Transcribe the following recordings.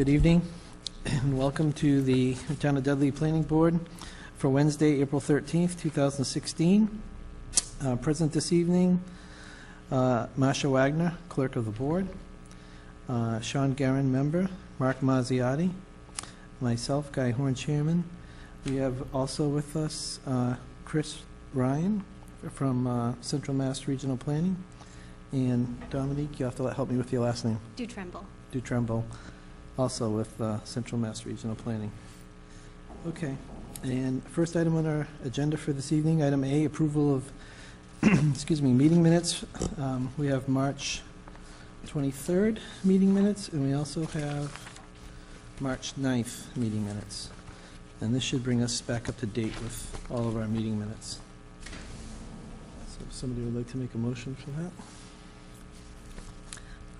Good evening, and welcome to the Town of Dudley Planning Board for Wednesday, April 13th, 2016. Present this evening, Masha Wagner, Clerk of the Board, Sean Guerin, Member, Mark Mazziotti, myself, Guy Horn, Chairman. We have also with us Chris Ryan from Central Mass Regional Planning, and Dominique, you have to help me with your last name. Dutremble, also with Central Mass Regional Planning. Okay, and first item on our agenda for this evening, item A, approval of meeting minutes. We have March 23rd meeting minutes, and we also have March 9th meeting minutes. And this should bring us back up to date with all of our meeting minutes. So if somebody would like to make a motion for that.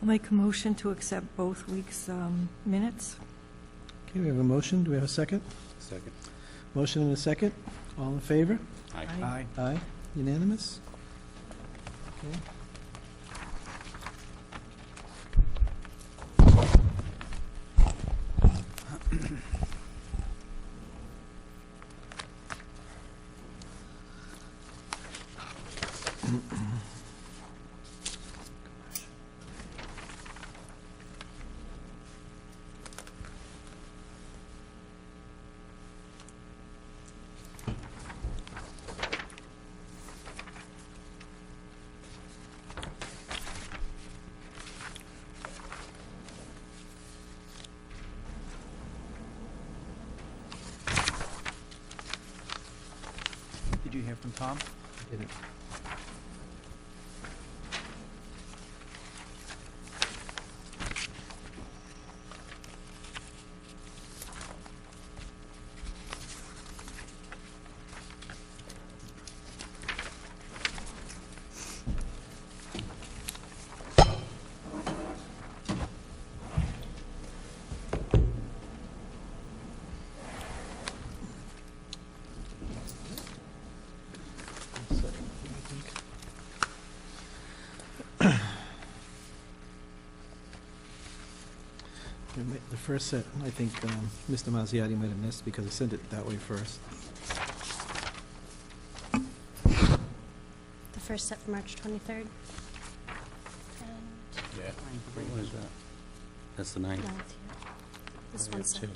I'll make a motion to accept both weeks' minutes. Okay, we have a motion. Do we have a second? Second. Motion and a second. All in favor? Aye. Aye. Aye. Unanimous? Okay. Did you hear from Tom? I didn't. The first set, I think Mr. Mazziotti might have missed because he sent it that way first. The first set for March 23rd. Yeah. What is that? That's the 9th. And 9th, yeah. This I one's got set.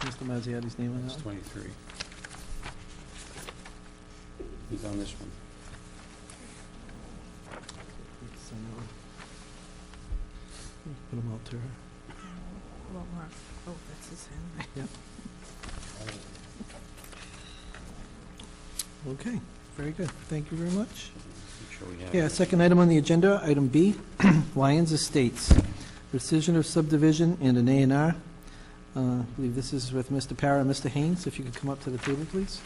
two. Mr. Mazziotti's name on That's that one? 23. He's on this one. It's, put them all to her. Well, Mark, oh, that's his hand. Yep. Okay, very good. Thank you very much. Make sure we have Yeah, it. second item on the agenda, item B, Lyons Estates. Rescission of subdivision and an A&R. I believe this is with Mr. Parra and Mr. Haynes. If you could come up to the table, please.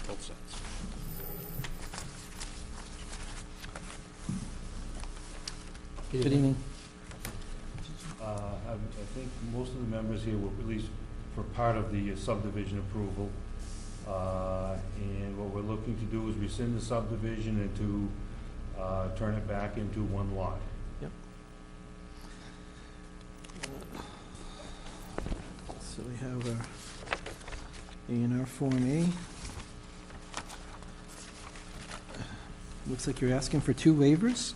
Both sets. Good evening. I think most of the members here were at least for part of the subdivision approval. And what we're looking to do is rescind the subdivision and to turn it back into one lot. Yep. So we have our A&R Form A. Looks like you're asking for two waivers.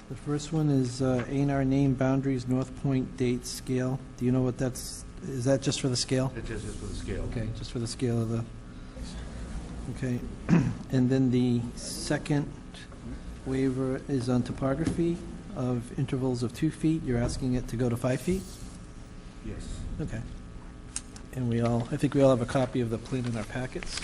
The first one is A&R name, boundaries, North Point, date, scale. Do you know what that's, is that just for the scale? It is just for the scale. Okay, just for the scale of the, okay. And then the second waiver is on topography of intervals of 2 feet. You're asking it to go to 5 feet? Yes. Okay. And we all, I think we all have a copy of the plan in our packets.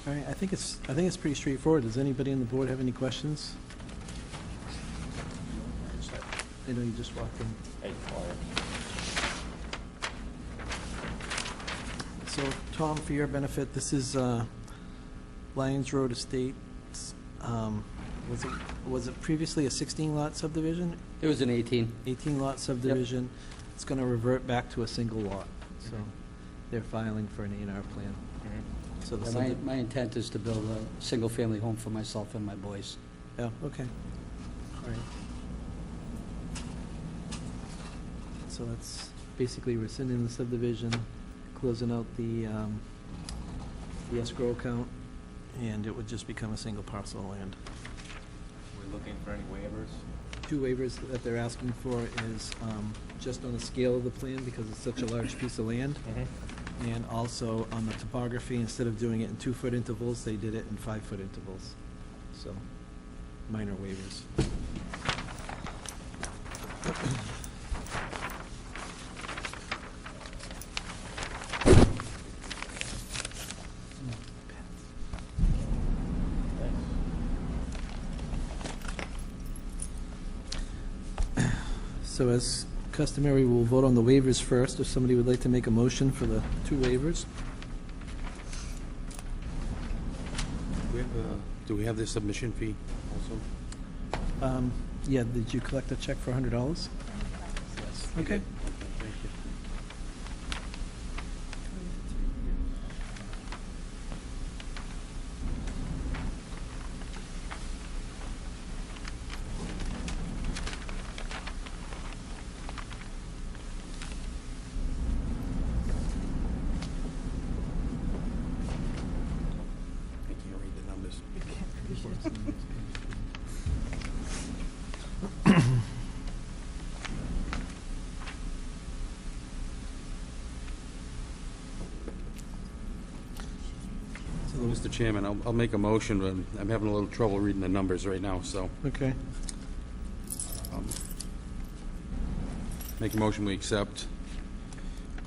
All right, I think it's pretty straightforward. Does anybody on the board have any questions? I know you just walked in. Hey, quiet. So, Tom, for your benefit, this is Lions Road Estates. Was it previously a 16-lot subdivision? It was an 18. 18-lot subdivision. It's going to revert back to a single lot. So they're filing for an A&R plan. So the My intent is to build a single-family home for myself and my boys. Yeah, okay. All right. So that's basically rescinding the subdivision, closing out the escrow account, and it would just become a single parcel of land. We're looking for any waivers? 2 waivers that they're asking for is just on the scale of the plan, because it's such a large piece of land, and also on the topography. Instead of doing it in 2-foot intervals, they did it in 5-foot intervals. So, minor waivers. So as customary, we'll vote on the waivers first. If somebody would like to make a motion for the 2 waivers. Do we have the submission fee also? Yeah, did you collect a check for $100? Yes. Okay. Thank you. I can't read the numbers. Mr. Chairman, I'll make a motion, but I'm having a little trouble reading the numbers right now, so Okay. make a motion we accept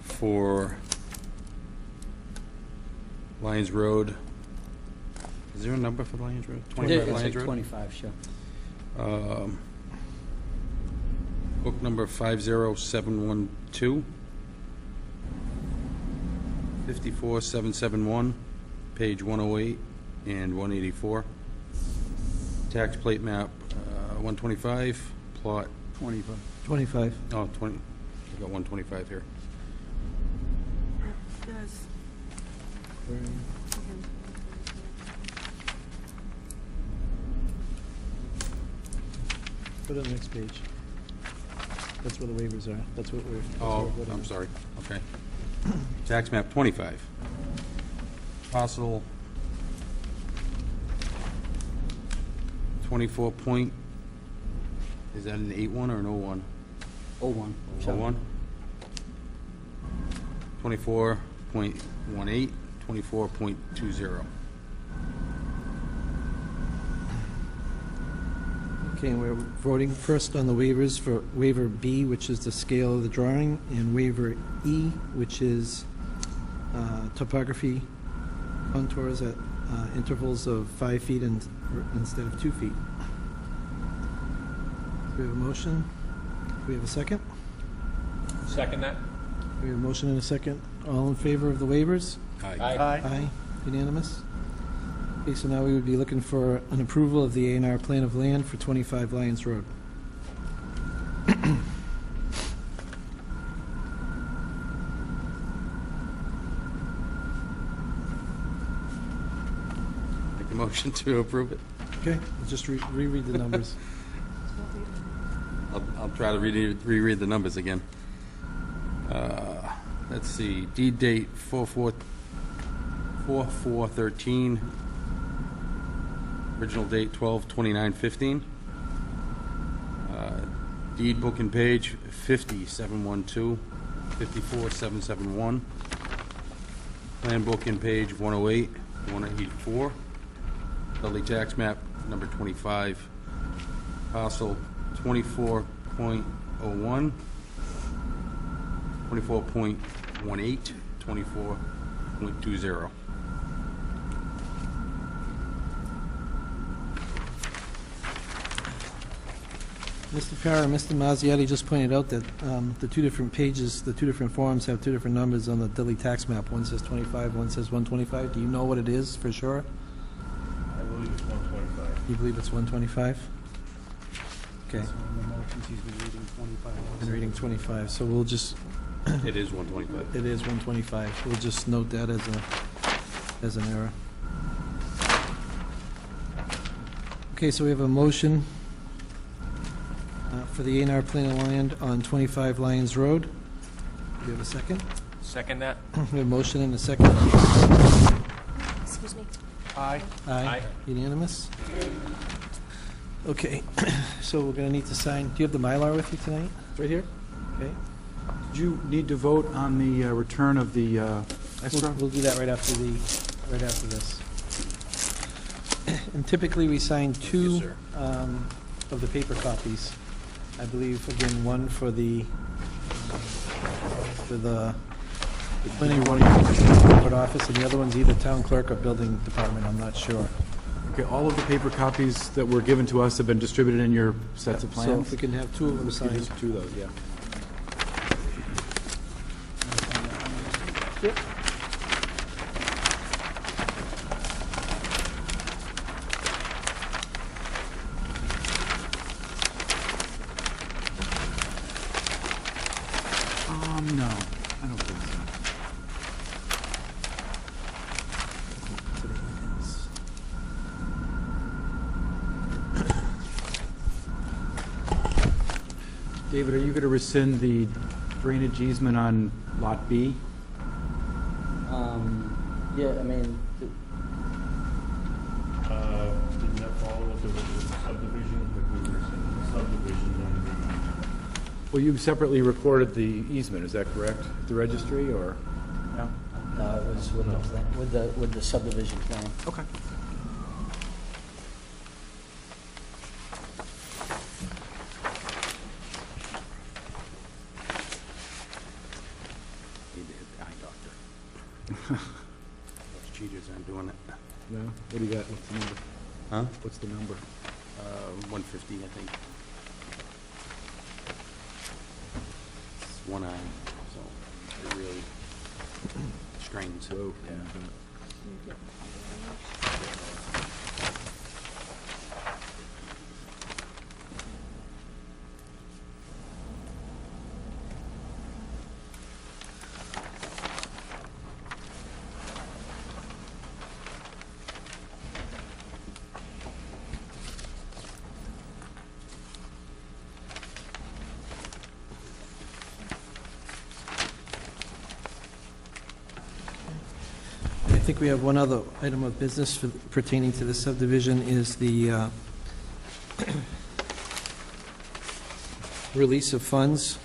for Lions Road. Is there a number for Lions Road? 25 It's Lions like Road? 25, sure. Book number 50712, 54771, page 108 and 184. Tax plate map 125, plot, 25. 25. oh, 20, I got 125 here. Yes. Put it on the next page. That's where the waivers are. That's what we're. Oh, I'm sorry, okay. Tax map 25. Parcel 24 point, is that an 8-1 or an 01? 01. 01? 24.18, 24.20. Okay, and we're voting first on the waivers for waiver B, which is the scale of the drawing, and waiver E, which is topography contours at intervals of 5 feet instead of 2 feet. We have a motion. We have a second. Second that? We have a motion and a second. All in favor of the waivers? Aye. Aye. Unanimous? Okay, so now we would be looking for an approval of the A&R plan of land for 25 Lions Road. Make a motion to approve it. Okay, we'll just reread the numbers. I'll try to reread the numbers again. Let's see, deed date 4/4/13. Original date 12/29/15. Deed book and page 50-712, 54-771. Plan book and page 108, 184. Dudley tax map number 25. Parcel 24.01, 24.18, 24.20. Mr. Farrar and Mr. Mazziotti just pointed out that the two different pages, the two different forms have two different numbers on the Dudley tax map. One says 25, one says 125. Do you know what it is for sure? I believe it's 125. You believe it's 125? Okay, So in the motions, he's been reading 25. been reading 25, so we'll just, It is 125. it is 125. We'll just note that as an error. Okay, so we have a motion for the A&R plan of land on 25 Lions Road. Do we have a second? Second that? We have a motion and a second. Excuse me. Aye. Aye. Unanimous? Okay, so we're going to need to sign. Do you have the Mylar with you tonight? Right here. Okay. Did you need to vote on the return of the escrow? We'll do that right after this. And typically, we sign two sir. of the paper copies. I believe, again, one for the planning board office, and the other one's either town clerk or building department, I'm not sure. Okay, all of the paper copies that were given to us have been distributed in your sets of So if plans? we can have two of them signed. Just two of those, yeah. Yep. No, I don't think so. David, are you going to rescind the drainage easement on Lot B? Yeah, I mean, Didn't that follow with the subdivision? If we were sending the subdivision, then Well, you separately recorded the easement, is that correct? At the registry, or? No? no, it was with the subdivision plan. Okay. Need to hit the eye doctor. Those cheaters aren't doing it. No? What do you got? What's the number? Huh? What's the number? 150, I think. It's one eye, so it really strains. Whoa. I think we have one other item of business pertaining to this subdivision is the release of funds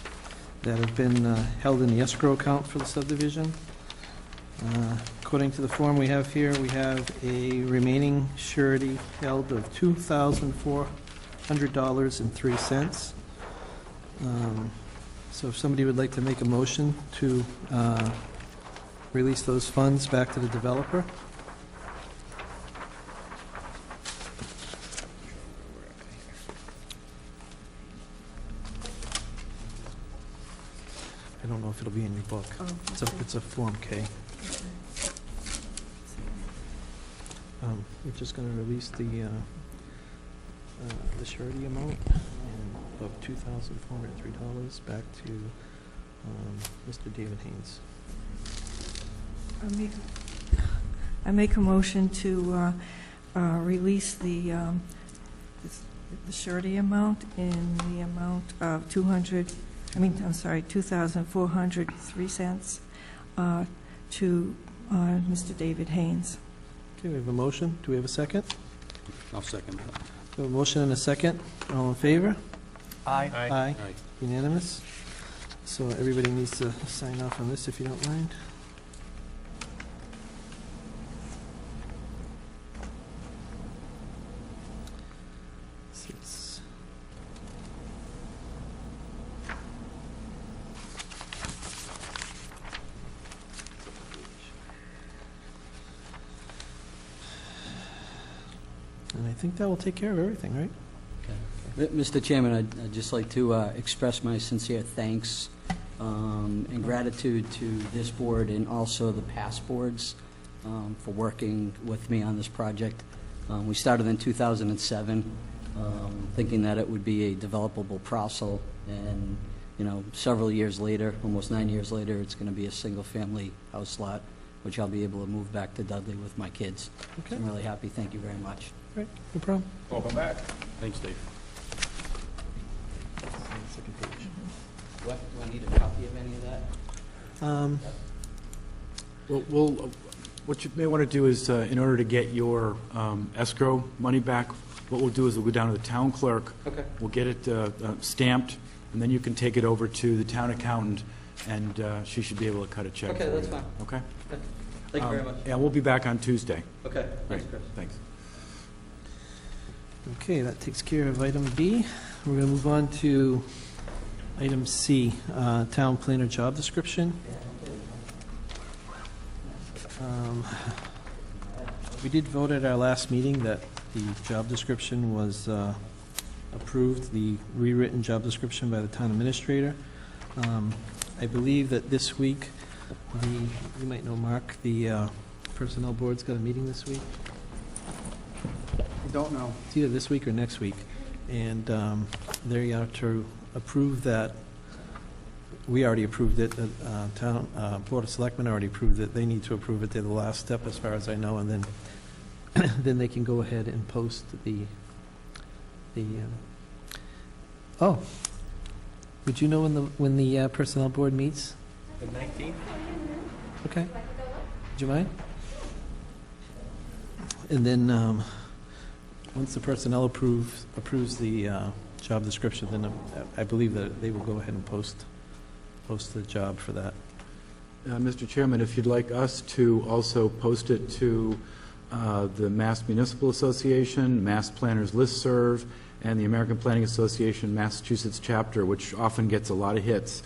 that have been held in the escrow account for the subdivision. According to the form we have here, we have a remaining surety held of $2,400.03. So if somebody would like to make a motion to release those funds back to the developer. I don't know if it'll be in your book. Oh, It's a Form K. We're just going to release the surety amount of $2,403 back to Mr. David Haynes. I make a motion to release the surety amount in the amount of $2,403 to Mr. David Haynes. Okay, we have a motion. Do we have a second? I'll second that. We have a motion and a second. All in favor? Aye. Aye. Aye. Unanimous. So everybody needs to sign off on this if you don't mind. Six. And I think that will take care of everything, right? Okay. Mr. Chairman, I'd just like to express my sincere thanks and gratitude to this board and also the past boards for working with me on this project. We started in 2007, thinking that it would be a developable parcel, and several years later, almost 9 years later, it's going to be a single-family house lot, which I'll be able to move back to Dudley with my kids. Okay. So I'm really happy. Thank you very much. Right, no problem. Welcome back. Thanks, Dave. What, do I need a copy of any of that? What you may want to do is, in order to get your escrow money back, what we'll do is we'll go down to the town clerk. Okay. We'll get it stamped, and then you can take it over to the town accountant, and she should be able to cut a check for you. Okay, that's fine. Okay? Thank you very much. Yeah, we'll be back on Tuesday. Okay, thanks, Right. Chris. Thanks. Okay, that takes care of item B. We're going to move on to item C, town planner job description. We did vote at our last meeting that the job description was approved, the rewritten job description by the town administrator. I believe that this week, you might know, Mark, the personnel board's got a meeting this week. I don't know. It's either this week or next week, and they are to approve that. We already approved it, the Board of Selectmen already approved it. They need to approve it. They're the last step, as far as I know, and then they can go ahead and post oh, would you know when the Personnel Board meets? The 19th? Okay. Would you mind? And then, once the personnel approves the job description, then I believe that they will go ahead and post the job for that. Mr. Chairman, if you'd like us to also post it to the Mass Municipal Association, Mass Planners Listserv, and the American Planning Association Massachusetts chapter, which often gets a lot of hits,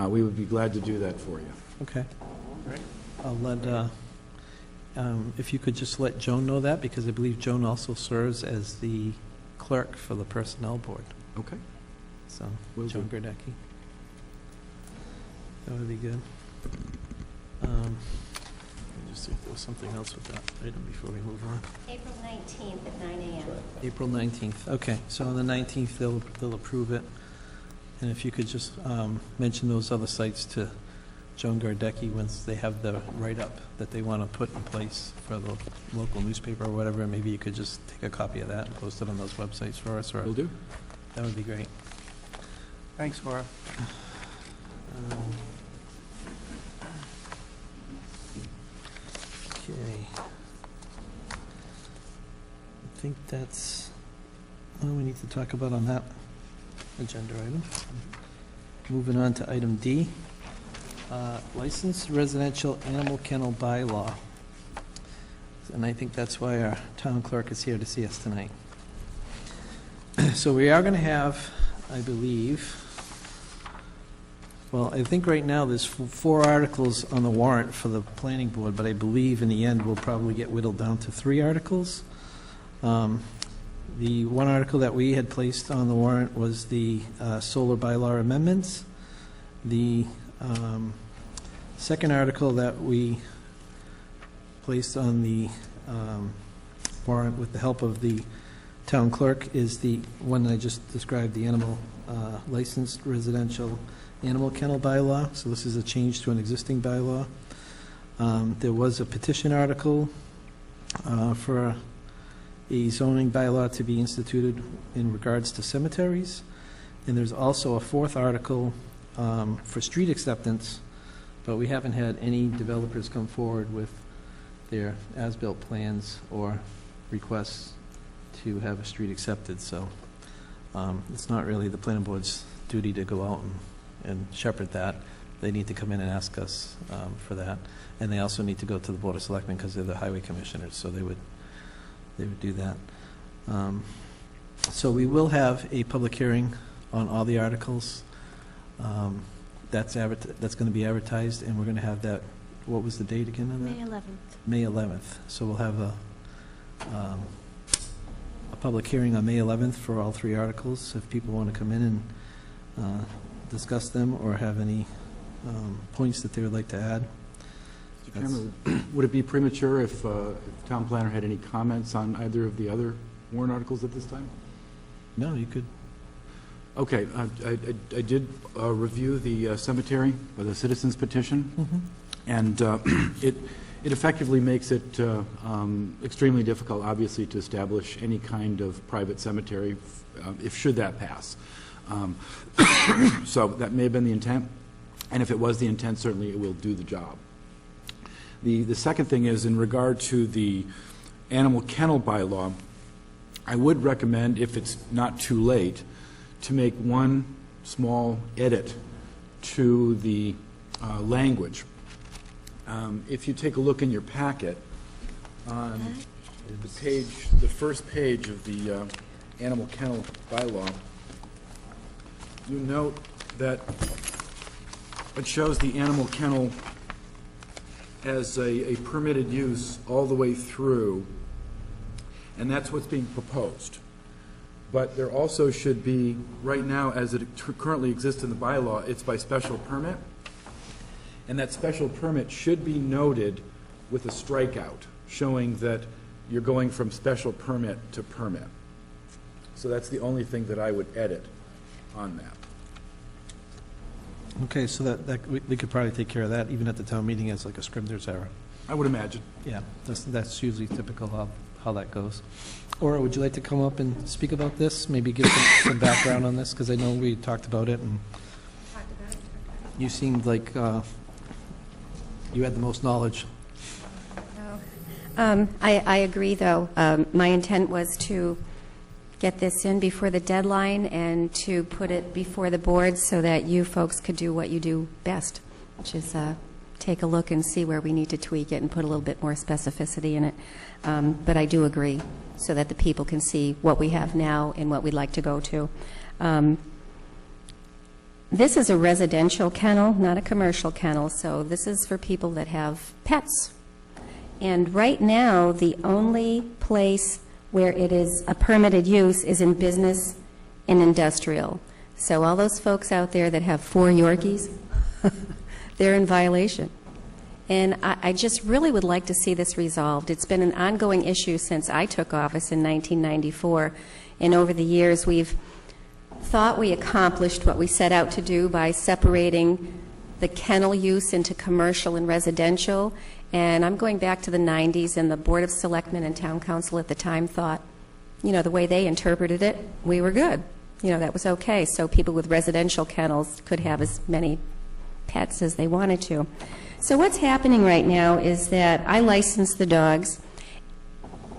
we would be glad to do that for you. Okay. I'll let, if you could just let Joan know that, because I believe Joan also serves as the clerk for the Personnel Board. Okay. So, Will Joan do. Gardecki. That would be good. Let me just see if there was something else with that item before we move on. April 19th at 9 a.m. April 19th, okay. So on the 19th, they'll approve it. And if you could just mention those other sites to Joan Gardecki once they have the write-up that they want to put in place for the local newspaper or whatever, maybe you could just take a copy of that and post it on those websites for us, or Will do. that would be great. Thanks, Laura. Okay. I think that's all we need to talk about on that agenda item. Moving on to item D, licensed residential animal kennel bylaw. And I think that's why our town clerk is here to see us tonight. So we are going to have, I believe, well, I think right now there's 4 articles on the warrant for the planning board, but I believe in the end we'll probably get whittled down to 3 articles. The one article that we had placed on the warrant was the solar bylaw amendments. The second article that we placed on the warrant with the help of the town clerk is the one I just described, the animal licensed residential animal kennel bylaw. So this is a change to an existing bylaw. There was a petition article for a zoning bylaw to be instituted in regards to cemeteries. And there's also a 4th article for street acceptance, but we haven't had any developers come forward with their as-built plans or requests to have a street accepted. So it's not really the planning board's duty to go out and shepherd that. They need to come in and ask us for that. And they also need to go to the Board of Selectmen because they're the highway commissioners, so they would do that. So we will have a public hearing on all the articles. That's going to be advertised, and we're going to have that, what was the date again on that? May 11th. May 11th. So we'll have a public hearing on May 11th for all 3 articles, if people want to come in and discuss them or have any points that they would like to add. Mr. Chairman, would it be premature if town planner had any comments on either of the other warrant articles at this time? No, you could. Okay, I did review the cemetery, or the citizens petition, and it effectively makes it extremely difficult, obviously, to establish any kind of private cemetery, if should that pass. So that may have been the intent, and if it was the intent, certainly it will do the job. The second thing is, in regard to the animal kennel bylaw, I would recommend, if it's not too late, to make one small edit to the language. If you take a look in your packet, on the first page of the animal kennel bylaw, you note that it shows the animal kennel as a permitted use all the way through, and that's what's being proposed. But there also should be, right now, as it currently exists in the bylaw, it's by special permit, and that special permit should be noted with a strikeout, showing that you're going from special permit to permit. So that's the only thing that I would edit on that. Okay, so that we could probably take care of that even at the town meeting as like a Scribner's error. I would imagine. Yeah, that's usually typical of how that goes. Or would you like to come up and speak about this? Maybe give some background on this, because I know we talked about it, and you seemed like you had the most knowledge. I agree, though. My intent was to get this in before the deadline and to put it before the board so that you folks could do what you do best, which is take a look and see where we need to tweak it and put a little bit more specificity in it. But I do agree, so that the people can see what we have now and what we'd like to go to. This is a residential kennel, not a commercial kennel, so this is for people that have pets. And right now, the only place where it is a permitted use is in business and industrial. So all those folks out there that have 4 Yorkies, they're in violation. And I just really would like to see this resolved. It's been an ongoing issue since I took office in 1994, and over the years we've thought we accomplished what we set out to do by separating the kennel use into commercial and residential. And I'm going back to the 90s, and the Board of Selectmen and Town Council at the time thought, you know, the way they interpreted it, we were good. You know, that was okay. So people with residential kennels could have as many pets as they wanted to. So what's happening right now is that I license the dogs.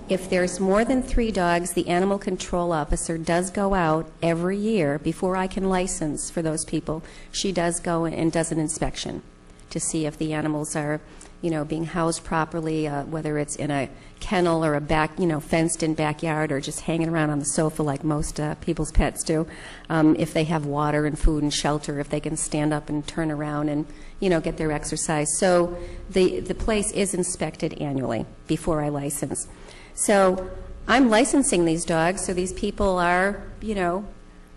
If there's more than 3 dogs, the animal control officer does go out every year before I can license for those people. She does go and does an inspection to see if the animals are, you know, being housed properly, whether it's in a kennel or a back, you know, fenced-in backyard, or just hanging around on the sofa like most people's pets do. If they have water and food and shelter, if they can stand up and turn around and, you know, get their exercise. So the place is inspected annually before I license. So I'm licensing these dogs, so these people are, you know,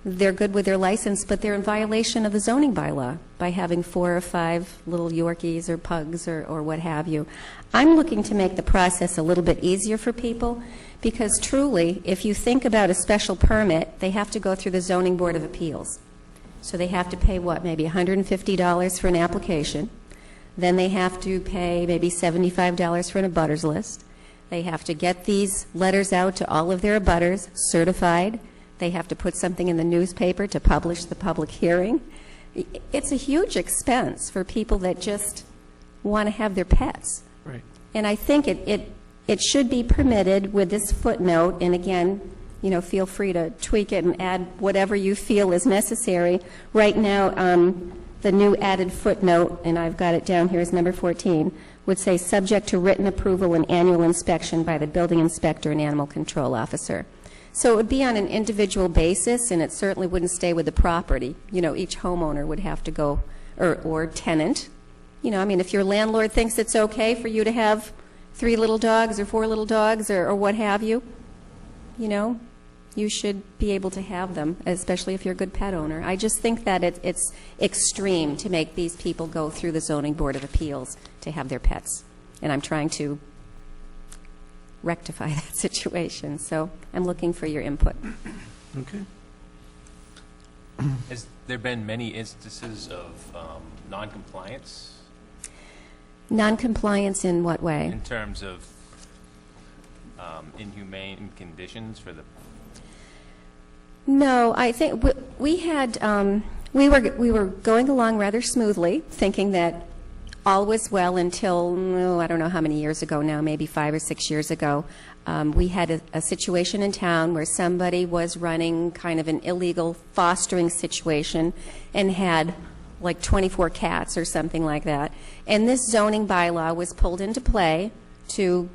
they're good with their license, but they're in violation of the zoning bylaw by having 4 or 5 little Yorkies or pugs or what have you. I'm looking to make the process a little bit easier for people, because truly, if you think about a special permit, they have to go through the Zoning Board of Appeals. So they have to pay, what, maybe $150 for an application. Then they have to pay maybe $75 for an abutters list. They have to get these letters out to all of their abutters, certified. They have to put something in the newspaper to publish the public hearing. It's a huge expense for people that just want to have their pets. Right. And I think it should be permitted with this footnote, and again, you know, feel free to tweak it and add whatever you feel is necessary. Right now, the new added footnote, and I've got it down here as number 14, would say subject to written approval and annual inspection by the building inspector and animal control officer. So it would be on an individual basis, and it certainly wouldn't stay with the property. You know, each homeowner would have to go, or tenant. You know, I mean, if your landlord thinks it's okay for you to have 3 little dogs or 4 little dogs or what have you, you know, you should be able to have them, especially if you're a good pet owner. I just think that it's extreme to make these people go through the Zoning Board of Appeals to have their pets. And I'm trying to rectify that situation. So I'm looking for your input. Okay. Has there been many instances of non-compliance Non-compliance in what way? in terms of inhumane conditions for the... No, I think we had, we were going along rather smoothly, thinking that all was well until, I don't know how many years ago now, maybe 5 or 6 years ago. We had a situation in town where somebody was running kind of an illegal fostering situation and had like 24 cats or something like that. And this zoning bylaw was pulled into play to,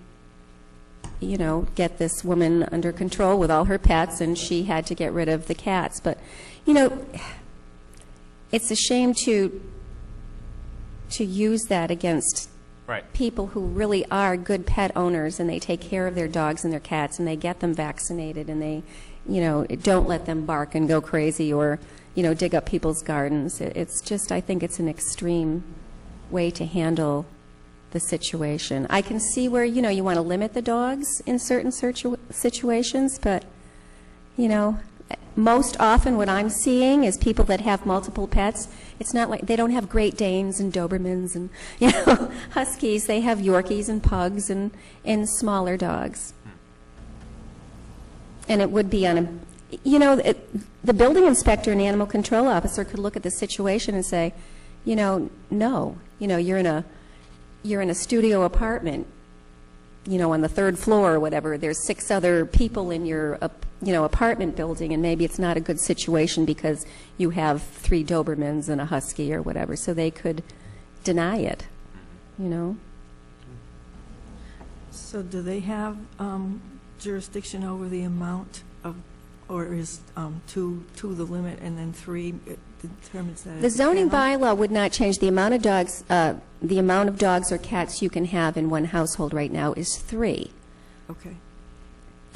you know, get this woman under control with all her pets, and she had to get rid of the cats. But, you know, it's a shame to use that against Right. people who really are good pet owners, and they take care of their dogs and their cats, and they get them vaccinated, and they, you know, don't let them bark and go crazy or, you know, dig up people's gardens. It's just, I think it's an extreme way to handle the situation. I can see where, you know, you want to limit the dogs in certain situations, but, you know, most often what I'm seeing is people that have multiple pets. It's not like they don't have Great Danes and Dobermans and, you know, Huskies. They have Yorkies and Pugs and smaller dogs. And it would be on a, you know, the building inspector and animal control officer could look at the situation and say, you know, no, you know, you're in a studio apartment, you know, on the 3rd floor or whatever. There's 6 other people in your, you know, apartment building, and maybe it's not a good situation because you have 3 Dobermans and a Husky or whatever. So they could deny it, you know. So do they have jurisdiction over the amount of, or is 2 the limit and then 3 determines that? The zoning bylaw would not change. The amount of dogs, or cats you can have in one household right now is 3. Okay.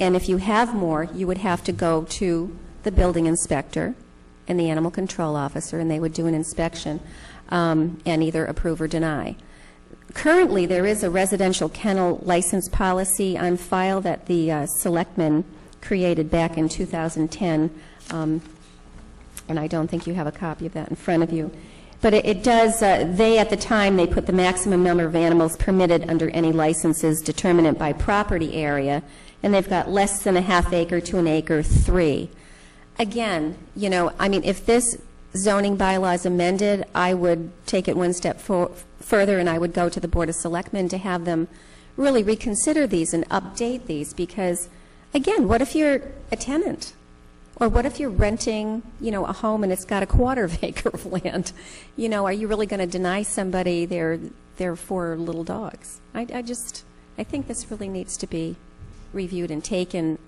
And if you have more, you would have to go to the building inspector and the animal control officer, and they would do an inspection and either approve or deny. Currently, there is a residential kennel license policy on file that the selectmen created back in 2010, and I don't think you have a copy of that in front of you. But it does, they at the time, they put the maximum number of animals permitted under any licenses, determine it by property area, and they've got less than a ½ acre to an acre, 3. Again, you know, I mean, if this zoning bylaw is amended, I would take it one step further, and I would go to the Board of Selectmen to have them really reconsider these and update these, because, again, what if you're a tenant? Or what if you're renting, you know, a home and it's got a ½ acre of land? You know, are you really going to deny somebody their 4 little dogs? I think this really needs to be reviewed and taken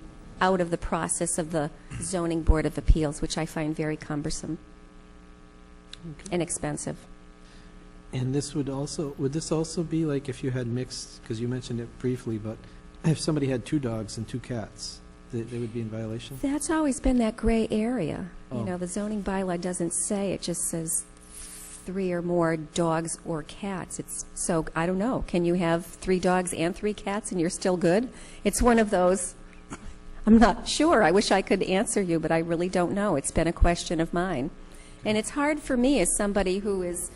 out of the process of the Zoning Board of Appeals, which I find very cumbersome and expensive. And this would this also be like if you had mixed, because you mentioned it briefly, but if somebody had 2 dogs and 2 cats, they would be in violation? That's always been that gray area. Oh. You know, the zoning bylaw doesn't say, it just says 3 or more dogs or cats. So, I don't know, can you have 3 dogs and 3 cats and you're still good? It's one of those, I'm not sure. I wish I could answer you, but I really don't know. It's been a question of mine. And it's hard for me as somebody who is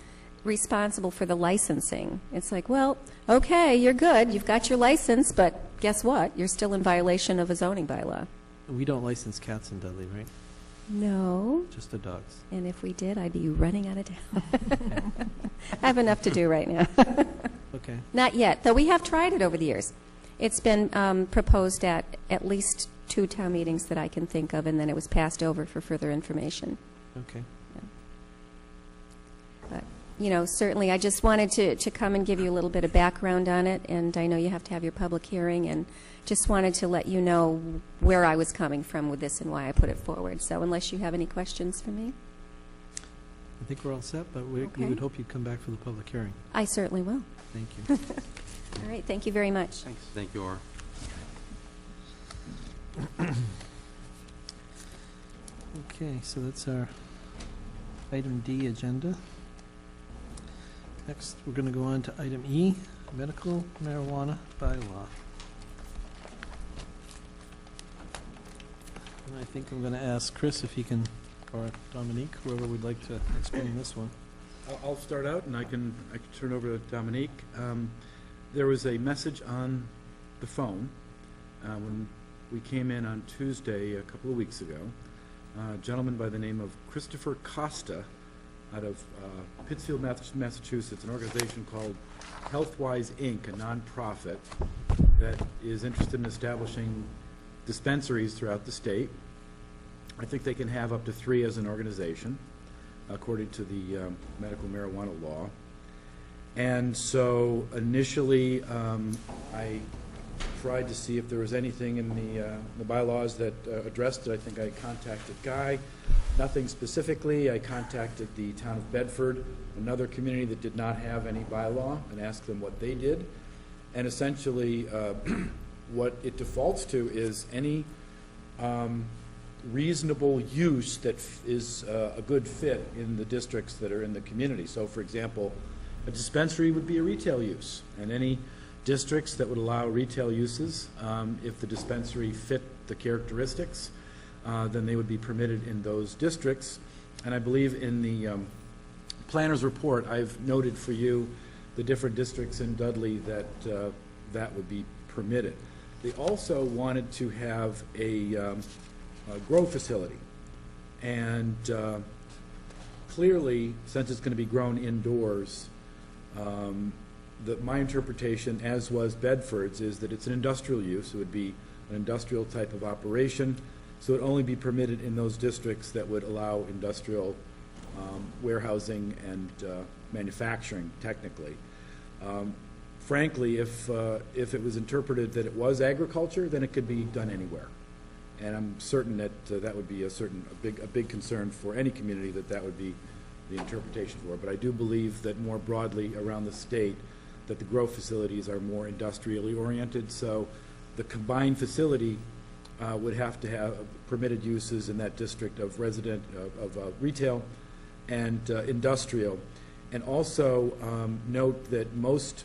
responsible for the licensing. It's like, well, okay, you're good, you've got your license, but guess what? You're still in violation of a zoning bylaw. We don't license cats in Dudley, right? No. Just the dogs. And if we did, I'd be running out of town. I have enough to do right now. Okay. Not yet, though we have tried it over the years. It's been proposed at least 2 town meetings that I can think of, and then it was passed over for further information. Okay. But, you know, certainly I just wanted to come and give you a little bit of background on it, and I know you have to have your public hearing, and just wanted to let you know where I was coming from with this and why I put it forward. So unless you have any questions for me? I think we're all set, but we would hope you'd come back for the public hearing. I certainly will. Thank you. All right, thank you very much. Thanks. Thank you, Aura. Okay, so that's our item D agenda. Next, we're going to go on to item E, medical marijuana bylaw. And I think I'm going to ask Chris if he can, or Dominique, whoever would like to explain this one. I'll start out, and I can turn over to Dominique. There was a message on the phone when we came in on Tuesday a couple of weeks ago. A gentleman by the name of Christopher Costa out of Pittsfield, Massachusetts, an organization called Healthwise, Inc., a nonprofit that is interested in establishing dispensaries throughout the state. I think they can have up to 3 as an organization, according to the medical marijuana law. And so initially, I tried to see if there was anything in the bylaws that addressed it. I think I contacted Guy. Nothing specifically. I contacted the town of Bedford, another community that did not have any bylaw, and asked them what they did. And essentially, what it defaults to is any reasonable use that is a good fit in the districts that are in the community. So, for example, a dispensary would be a retail use, and any districts that would allow retail uses, if the dispensary fit the characteristics, then they would be permitted in those districts. And I believe in the planner's report, I've noted for you the different districts in Dudley that that would be permitted. They also wanted to have a grow facility, and clearly, since it's going to be grown indoors, my interpretation, as was Bedford's, is that it's an industrial use. It would be an industrial type of operation, so it would only be permitted in those districts that would allow industrial warehousing and manufacturing, technically. Frankly, if it was interpreted that it was agriculture, then it could be done anywhere. And I'm certain that that would be a big concern for any community, that would be the interpretation for it. But I do believe that more broadly around the state, that the grow facilities are more industrially oriented. So the combined facility would have to have permitted uses in that district of retail and industrial. And also note that most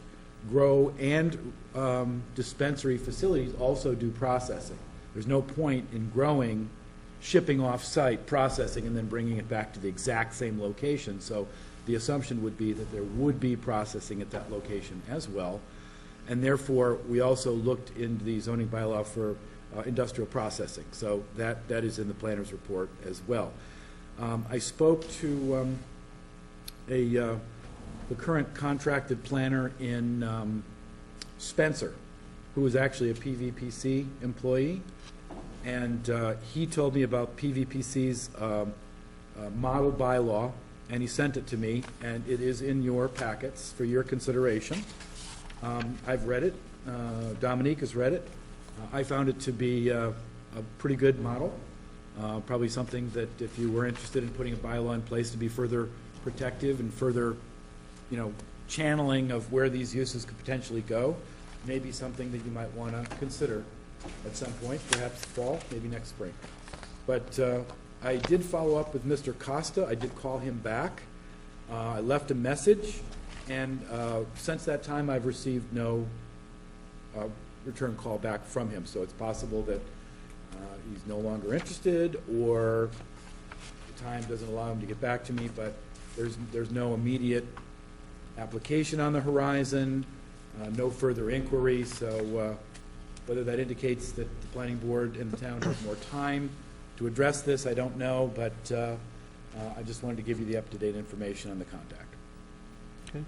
grow and dispensary facilities also do processing. There's no point in growing, shipping off-site, processing, and then bringing it back to the exact same location. So the assumption would be that there would be processing at that location as well. And therefore, we also looked into the zoning bylaw for industrial processing. So that is in the planner's report as well. I spoke to the current contracted planner in Spencer, who is actually a PVPC employee. And he told me about PVPC's model bylaw, and he sent it to me, and it is in your packets for your consideration. I've read it. Dominique has read it. I found it to be a pretty good model, probably something that if you were interested in putting a bylaw in place to be further protective and further, channeling of where these uses could potentially go, maybe something that you might want to consider at some point, perhaps fall, maybe next spring. But I did follow up with Mr. Costa. I did call him back. I left a message, and since that time I've received no return call back from him. So it's possible that he's no longer interested, or the time doesn't allow him to get back to me, but there's no immediate application on the horizon, no further inquiry. So whether that indicates that the planning board and the town have more time to address this, I don't know, but I just wanted to give you the up-to-date information on the contact. Okay.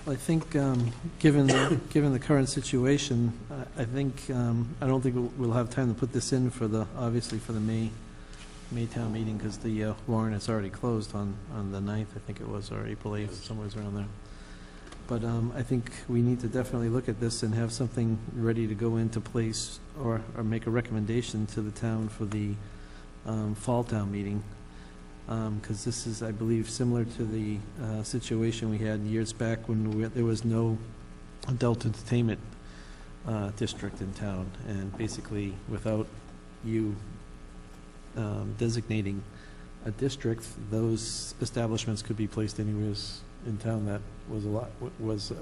Well, I think, given the current situation, I don't think we'll have time to put this in obviously for the May town meeting, because the warrant is already closed on the 9th, I think it was, or April 8th, somewhere around there. But I think we need to definitely look at this and have something ready to go into place, or make a recommendation to the town for the fall town meeting. Because this is, I believe, similar to the situation we had years back when there was no adult entertainment district in town, and basically without you designating a district, those establishments could be placed anywhere in town that was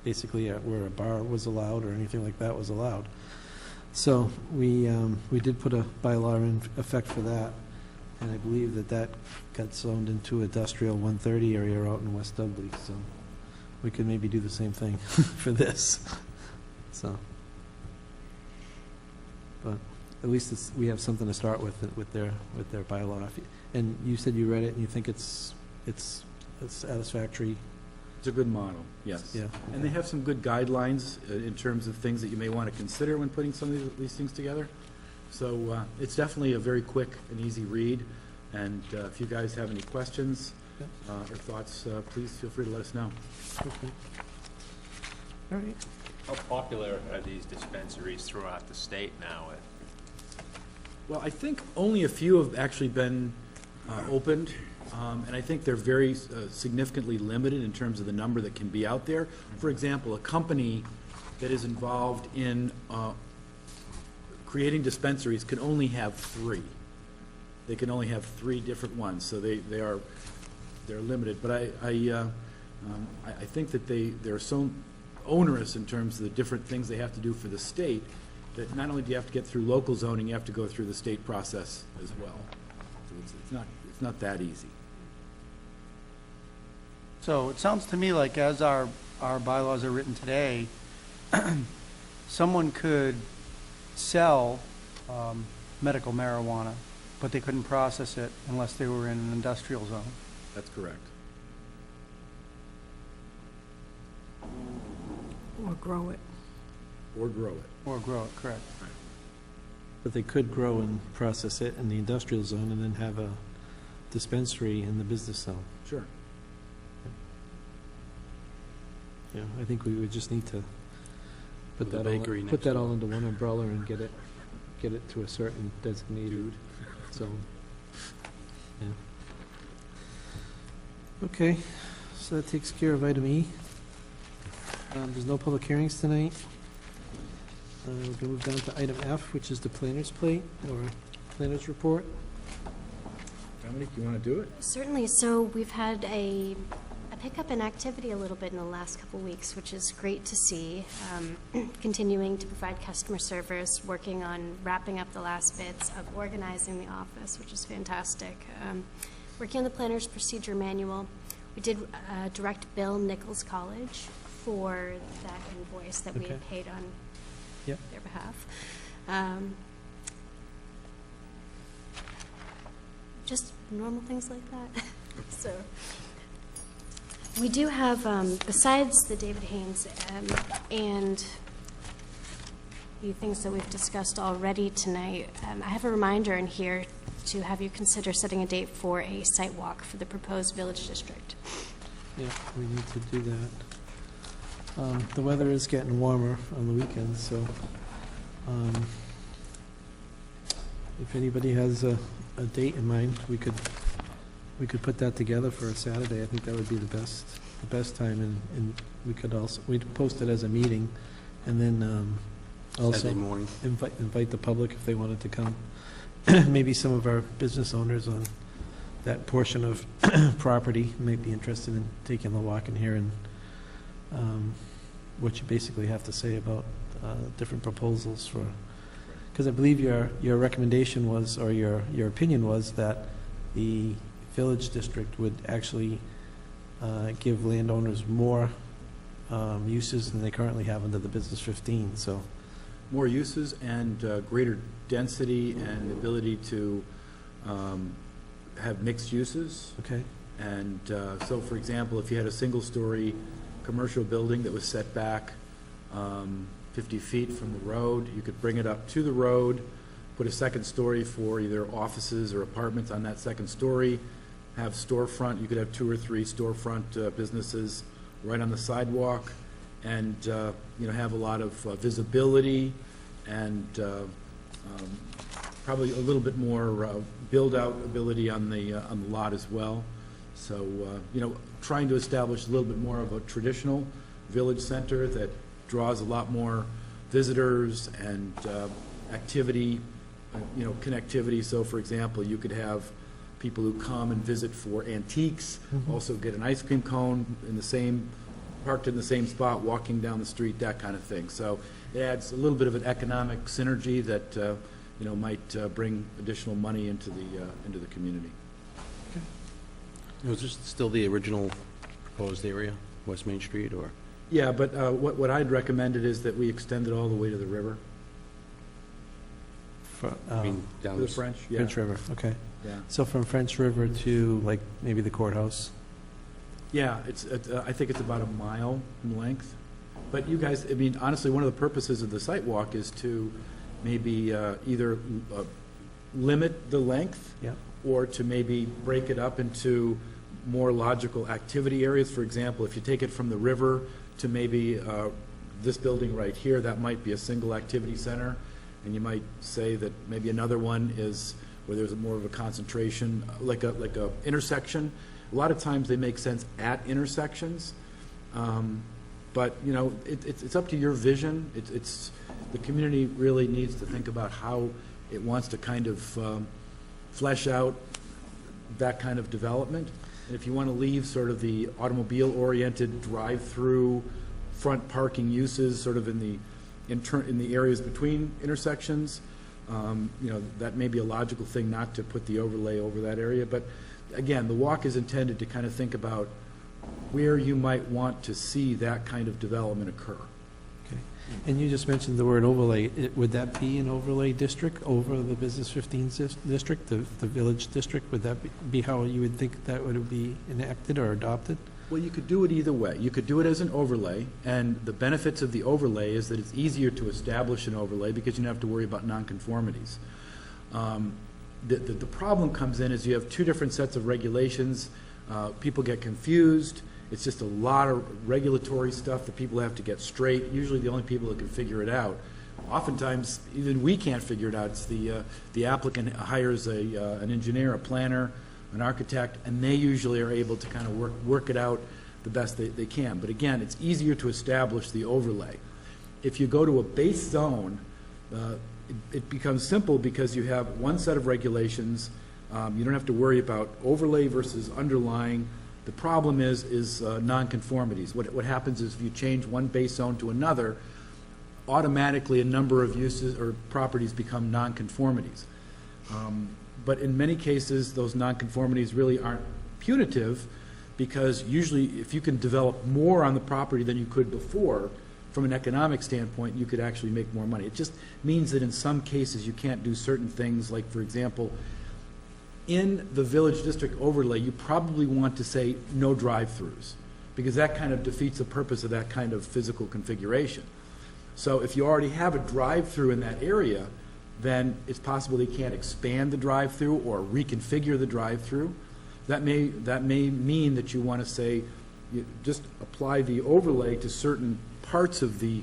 basically where a bar was allowed or anything like that was allowed. So we did put a bylaw in effect for that, and I believe that got zoned into industrial 130 area out in West Dudley. So we could maybe do the same thing for this. So, but at least we have something to start with their bylaw. And you said you read it and you think it's satisfactory. It's a good model, yes. Yeah. And they have some good guidelines in terms of things that you may want to consider when putting some of these things together. So it's definitely a very quick and easy read. And if you guys have any questions or thoughts, please feel free to let us know. Okay. All right. How popular are these dispensaries throughout the state now? Well, I think only a few have actually been opened, and I think they're very significantly limited in terms of the number that can be out there. For example, a company that is involved in creating dispensaries can only have 3. They can only have 3 different ones, so they're limited. But I think that they're so onerous in terms of the different things they have to do for the state that not only do you have to get through local zoning, you have to go through the state process as well. So it's not that easy. So it sounds to me like as our bylaws are written today, someone could sell medical marijuana, but they couldn't process it unless they were in an industrial zone. That's correct. Or grow it. Or grow it. Or grow it, correct. But they could grow and process it in the industrial zone and then have a dispensary in the business zone. Sure. Yeah, I think we would just need to put With a that bakery all, next put that door. all under one umbrella and get it to a certain designated zone. Yeah. Okay, so that takes care of item E. There's no public hearings tonight. We can move down to item F, which is the planner's plate, or planner's report. Dominic, you want to do it? Certainly. So we've had a pickup in activity a little bit in the last couple of weeks, which is great to see. Continuing to provide customer service, working on wrapping up the last bits of organizing the office, which is fantastic. Working on the planner's procedure manual. We did direct bill Nichols College for that invoice that we had paid on their behalf. Just normal things like that. So we do have, besides the David Haynes and the things that we've discussed already tonight, I have a reminder in here to have you consider setting a date for a site walk for the proposed village district. Yeah, we need to do that. The weather is getting warmer on the weekends, so if anybody has a date in mind, we could put that together for a Saturday. I think that would be the best time, and we'd post it as a meeting, and then also Saturday morning. invite the public if they wanted to come. Maybe some of our business owners on that portion of property might be interested in taking the walk in here and what you basically have to say about different proposals for, because I believe your recommendation was, or your opinion was, that the village district would actually give landowners more uses than they currently have under the Business 15, so. More uses and greater density and ability to have mixed uses. Okay. And so, for example, if you had a single-story commercial building that was set back 50 feet from the road, you could bring it up to the road, put a second story for either offices or apartments on that second story, have storefront. You could have 2 or 3 storefront businesses right on the sidewalk, and have a lot of visibility and probably a little bit more build-out ability on the lot as well. So, trying to establish a little bit more of a traditional village center that draws a lot more visitors and activity connectivity. So, for example, you could have people who come and visit for antiques, also get an ice cream cone parked in the same spot, walking down the street, that kind of thing. So it adds a little bit of an economic synergy that might bring additional money into the community. Was this still the original proposed area, West Main Street, or? Yeah, but what I'd recommended is that we extend it all the way to the river. I mean, down To the this- French, yeah. French River, okay. Yeah. So from French River to, like, maybe the courthouse? Yeah, I think it's about a mile in length. But you guys, I mean, honestly, one of the purposes of the site walk is to maybe either limit the length Yeah. or to maybe break it up into more logical activity areas. For example, if you take it from the river to maybe this building right here, that might be a single activity center. And you might say that maybe another one is where there's more of a concentration, like a intersection. A lot of times they make sense at intersections, but it's up to your vision. It's the community really needs to think about how it wants to kind of flesh out that kind of development. And if you want to leave sort of the automobile-oriented drive-through front parking uses sort of in the areas between intersections, that may be a logical thing not to put the overlay over that area. But again, the walk is intended to kind of think about where you might want to see that kind of development occur. Okay. And you just mentioned the word overlay. Would that be an overlay district over the Business 15 district, the village district? Would that be how you would think that would be enacted or adopted? Well, you could do it either way. You could do it as an overlay, and the benefits of the overlay is that it's easier to establish an overlay because you don't have to worry about nonconformities. The problem comes in is you have two different sets of regulations. People get confused. It's just a lot of regulatory stuff that people have to get straight. Usually the only people that can figure it out. Oftentimes, even we can't figure it out. It's the applicant hires an engineer, a planner, an architect, and they usually are able to kind of work it out the best they can. But again, it's easier to establish the overlay. If you go to a base zone, it becomes simple because you have one set of regulations. You don't have to worry about overlay versus underlying. The problem is nonconformities. What happens is if you change one base zone to another, automatically a number of uses or properties become nonconformities. But in many cases, those nonconformities really aren't punitive because usually if you can develop more on the property than you could before, from an economic standpoint, you could actually make more money. It just means that in some cases you can't do certain things, like, for example, in the village district overlay, you probably want to say no drive-throughs because that kind of defeats the purpose of that kind of physical configuration. So if you already have a drive-through in that area, then it's possible they can't expand the drive-through or reconfigure the drive-through. That may mean that you want to say, you just apply the overlay to certain parts of the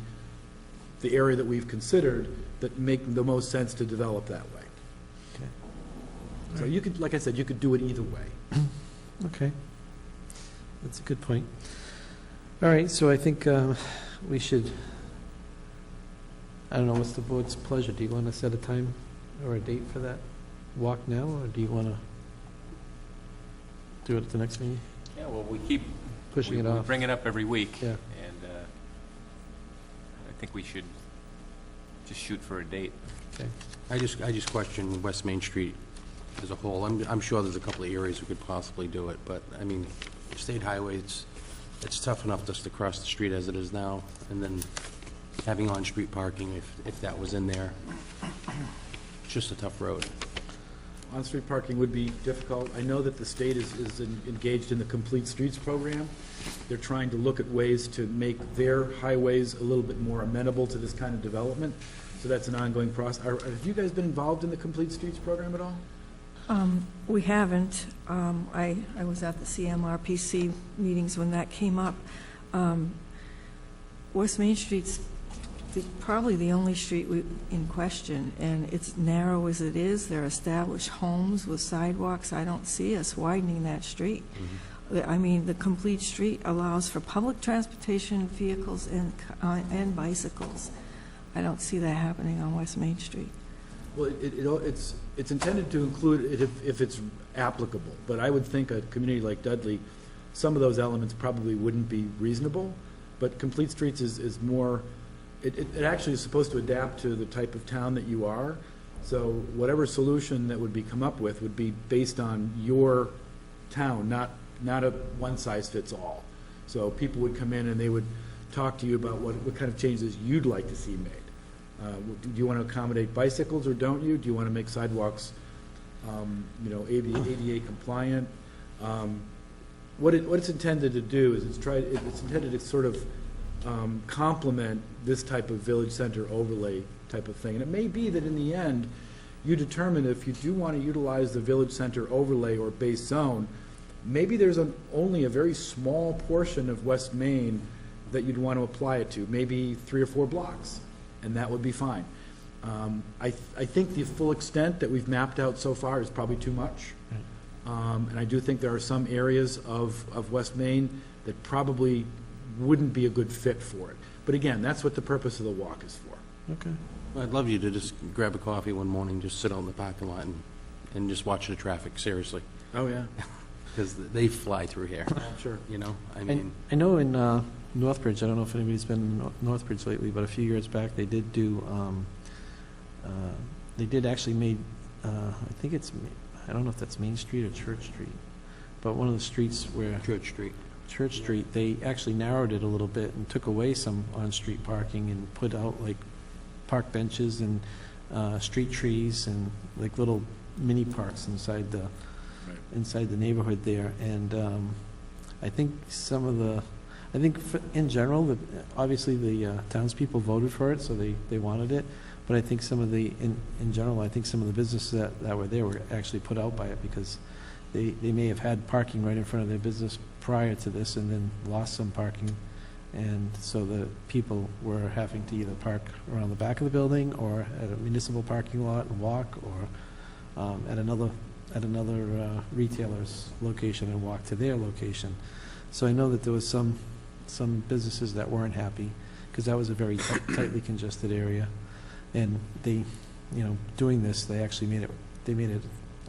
area that we've considered that make the most sense to develop that way. Okay. So you could, like I said, you could do it either way. Okay. That's a good point. All right, so I think we should, I don't know, what's the board's pleasure? Do you want to set a time or a date for that walk now, or do you want to do it at the next meeting? Yeah, well, we keep Pushing it we off. bring it up every week. Yeah. And I think we should just shoot for a date. Okay. I just question West Main Street as a whole. I'm sure there's a couple of areas we could possibly do it, but, I mean, state highway, it's tough enough just to cross the street as it is now, and then having on-street parking, if that was in there. It's just a tough road. On-street parking would be difficult. I know that the state is engaged in the Complete Streets program. They're trying to look at ways to make their highways a little bit more amenable to this kind of development. So that's an ongoing process. Have you guys been involved in the Complete Streets program at all? We haven't. I was at the CMRPC meetings when that came up. West Main Street's probably the only street in question, and it's narrow as it is. There are established homes with sidewalks. I don't see us widening that street. Mm-hmm. I mean, the Complete Street allows for public transportation vehicles and bicycles. I don't see that happening on West Main Street. Well, it's intended to include it if it's applicable, but I would think a community like Dudley, some of those elements probably wouldn't be reasonable, but Complete Streets is more, it actually is supposed to adapt to the type of town that you are, so whatever solution that would be come up with would be based on your town, not a one-size-fits-all. So people would come in and they would talk to you about what kind of changes you'd like to see made. Do you want to accommodate bicycles or don't you? Do you want to make sidewalks, ADA compliant? What it's intended to do is it's intended to sort of complement this type of village center overlay type of thing. And it may be that in the end, you determine if you do want to utilize the village center overlay or base zone, maybe there's only a very small portion of West Main that you'd want to apply it to, maybe 3 or 4 blocks, and that would be fine. I think the full extent that we've mapped out so far is probably too much. And I do think there are some areas of West Main that probably wouldn't be a good fit for it. But again, that's what the purpose of the walk is for. Okay. I'd love you to just grab a coffee one morning, just sit out in the parking lot and just watch the traffic, seriously. Oh, yeah. Because they fly through here. Sure. I mean. I know in Northbridge, I don't know if anybody's been in Northbridge lately, but a few years back they did do, they did actually made, I think it's, I don't know if that's Main Street or Church Street, but one of the streets where. Church Street, they actually narrowed it a little bit and took away some on-street parking and put out like park benches and street trees and like little mini parks inside the neighborhood there. And I think in general, obviously the townspeople voted for it, so they wanted it. But I think some of in general, I think some of the businesses that were there were actually put out by it because they may have had parking right in front of their business prior to this and then lost some parking. And so the people were having to either park around the back of the building or at a municipal parking lot and walk, or at another retailer's location and walk to their location. So I know that there was some businesses that weren't happy because that was a very tightly congested area. And they, doing this, they actually made it,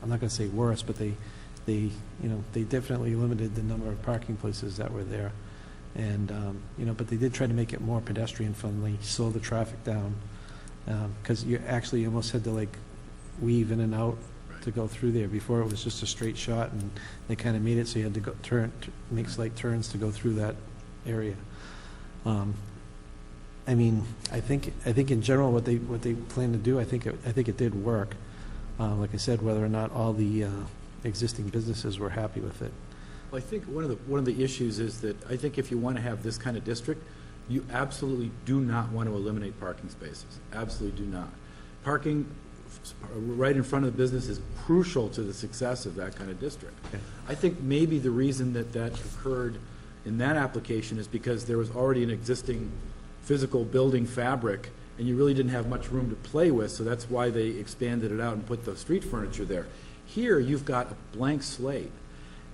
I'm not going to say worse, but they definitely limited the number of parking places that were there. And, but they did try to make it more pedestrian friendly, slow the traffic down, because you actually almost had to like weave in and out to go through there. Before it was just a straight shot, and they kind of made it so you had to make slight turns to go through that area. I mean, I think in general what they plan to do, I think it did work. Like I said, whether or not all the existing businesses were happy with it. Well, I think one of the issues is that I think if you want to have this kind of district, you absolutely do not want to eliminate parking spaces. Absolutely do not. Parking right in front of the business is crucial to the success of that kind of district. Okay. I think maybe the reason that occurred in that application is because there was already an existing physical building fabric and you really didn't have much room to play with, so that's why they expanded it out and put the street furniture there. Here you've got a blank slate,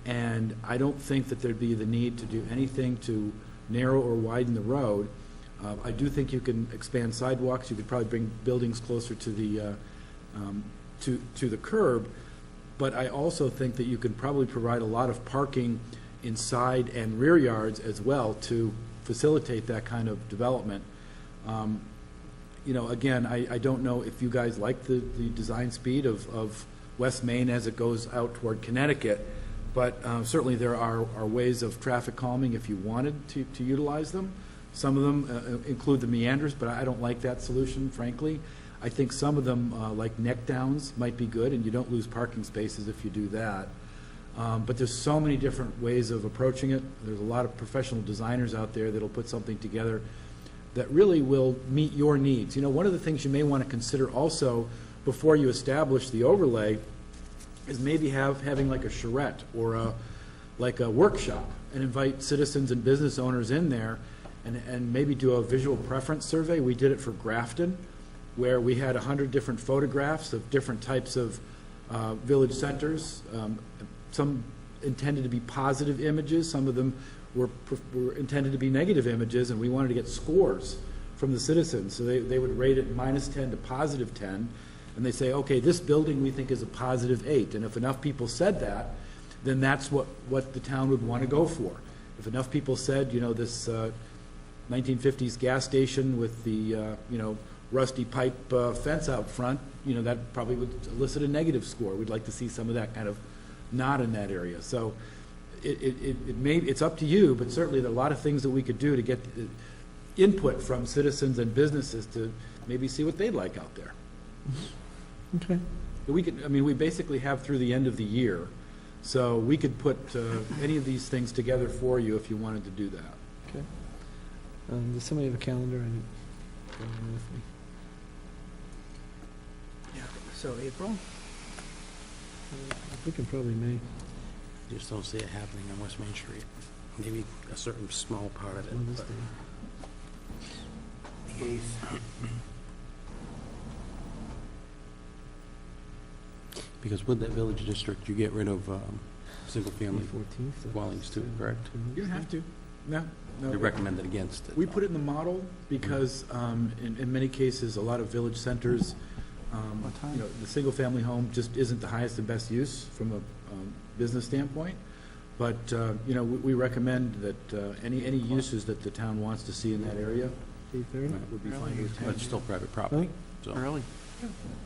and I don't think that there'd be the need to do anything to narrow or widen the road. I do think you can expand sidewalks. You could probably bring buildings closer to the to the curb, but I also think that you can probably provide a lot of parking in side and rear yards as well to facilitate that kind of development. Again, I don't know if you guys like the design speed of West Main as it goes out toward Connecticut, but certainly there are ways of traffic calming if you wanted to utilize them. Some of them include the meanders, but I don't like that solution, frankly. I think some of them, like neck downs, might be good, and you don't lose parking spaces if you do that. But there's so many different ways of approaching it. There's a lot of professional designers out there that'll put something together that really will meet your needs. One of the things you may want to consider also before you establish the overlay is maybe having like a charrette or like a workshop and invite citizens and business owners in there and maybe do a visual preference survey. We did it for Grafton, where we had 100 different photographs of different types of village centers. Some intended to be positive images, some of them were intended to be negative images, and we wanted to get scores from the citizens. So they would rate it -10 to +10, And they say, okay, this building we think is a positive 8. And if enough people said that, then that's what the town would want to go for. If enough people said, you know, this 1950s gas station with the, you know, rusty pipe fence out front, you know, that probably would elicit a negative score. We'd like to see some of that kind of not in that area. So it's up to you, but certainly there are a lot of things that we could do to get input from citizens and businesses to maybe see what they'd like out there. Okay. We could, I mean, we basically have through the end of the year, so we could put any of these things together for you if you wanted to do that. Okay. Does somebody have a calendar? I didn't bring it with me. Yeah, so April? We can probably May. Just don't see it happening on West Main Street. Maybe a certain small part of it. Mother's but- Day. The 8th. Because with that village district, you get rid of single-family 14th. dwellings too, correct? You don't have to. No, They no. recommended against it. We put it in the model because in many cases, a lot of village centers, What time? you know, the single-family home just isn't the highest and best use from a business standpoint. But, you know, we recommend that any uses that the town wants to see in that area 8:30? would be fine with But it's still private property, so, Early.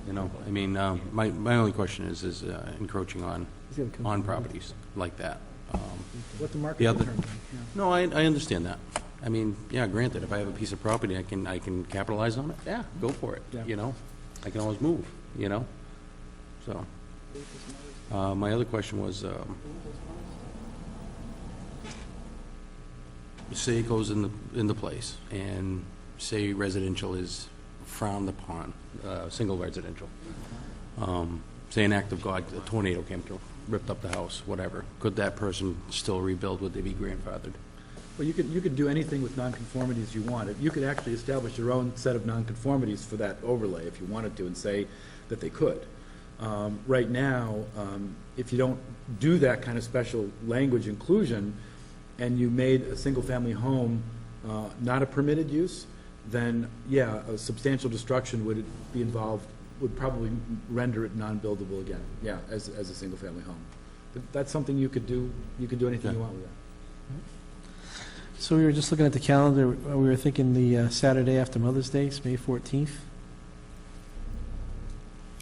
you know, I mean, my only question is encroaching on He's gotta come on from properties like that. what the The market other- determines. Yeah. No, I understand that. I mean, yeah, granted, if I have a piece of property, I can capitalize on it, yeah, go for it, Yeah. you know? I can always move, you know? So, my other question was, say it goes into place, and say residential is frowned upon, single residential. Say an act of God, a tornado came through, ripped up the house, whatever. Could that person still rebuild? Would they be grandfathered? Well, you could do anything with nonconformities you want. You could actually establish your own set of nonconformities for that overlay if you wanted to and say that they could. Right now, if you don't do that kind of special language inclusion and you made a single-family home not a permitted use, then, yeah, a substantial destruction would be involved, would probably render it non-buildable again, yeah, as a single-family home. That's something you could do. You could do anything you Yeah. want with that. So we were just looking at the calendar, we were thinking the Saturday after Mother's Day, is May 14th.